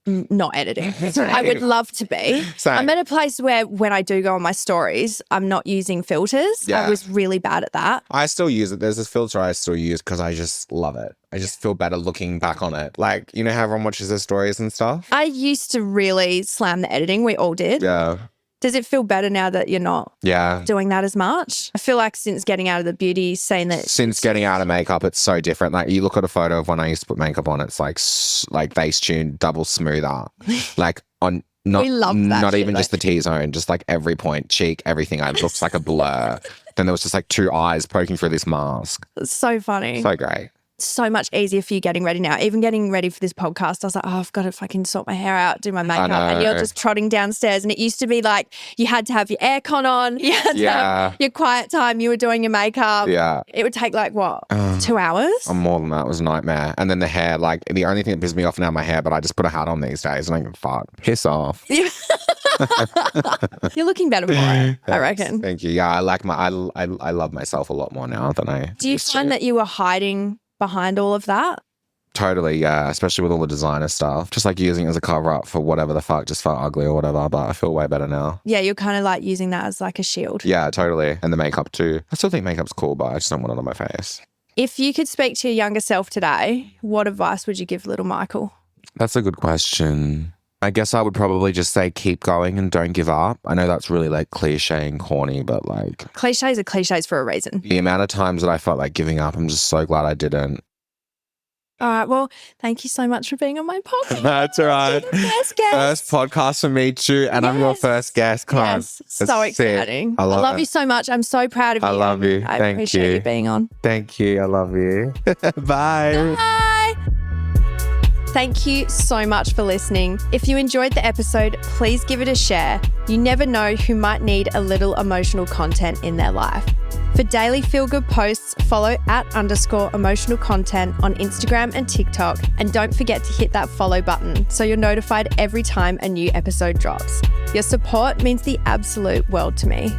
not editing. I would love to be. Same. I'm at a place where when I do go on my stories, I'm not using filters. Yeah. I was really bad at that. I still use it. There's this filter I still use because I just love it. I just feel better looking back on it. Like, you know how everyone watches their stories and stuff? I used to really slam the editing. We all did. Yeah. Does it feel better now that you're not Yeah. doing that as much? I feel like since getting out of the beauty scene that Since getting out of makeup, it's so different. Like you look at a photo of when I used to put makeup on, it's like face tune, double smoother. Like on not, We love that not shit, even though. just the T-zone, just like every point, cheek, everything. It looks like a blur. Then there was just like 2 eyes poking through this mask. it's so funny. So great. So much easier for you getting ready now. Even getting ready for this podcast, I was like, oh, I've got to fucking sort my hair out, do my makeup. And you're know. just trotting downstairs. And it used to be like you had to have your aircon on. You had to Yeah. have your quiet time. You were doing your makeup. Yeah. It would take like what, 2 hours? More than that, it was a nightmare. And then the hair, like the only thing that pisses me off now, my hair, but I just put a hat on these days and I can fuck. Piss off. You're looking better for it, I reckon. Thank you. Yeah, I like I love myself a lot more now than I Do you used to. find that you were hiding behind all of that? Totally, yeah. Especially with all the designer stuff. Just like using it as a cover up for whatever the fuck just felt ugly or whatever. But I feel way better now. Yeah, you're kind of like using that as like a shield. Yeah, totally. And the makeup too. I still think makeup's cool, but I just don't want it on my face. If you could speak to your younger self today, what advice would you give little Michael? That's a good question. I guess I would probably just say keep going and don't give up. I know that's really like cliche and corny, but like Cliches are cliches for a reason. the amount of times that I felt like giving up, I'm just so glad I didn't. All right. Well, thank you so much for being on my podcast. That's all right. You're the first guest. First podcast for me too, and I'm your Yes. first guest. Come on. Yes, That's so sick. exciting. I love it. you so much. I'm so proud of you. I love you. I Thank appreciate you. you being on. Thank you. I love you. Bye. Bye. Thank you so much for listening. If you enjoyed the episode, please give it a share. You never know who might need a little emotional content in their life. For daily feel-good posts, follow @_emotional content on Instagram and TikTok. And don't forget to hit that follow button so you're notified every time a new episode drops. Your support means the absolute world to me.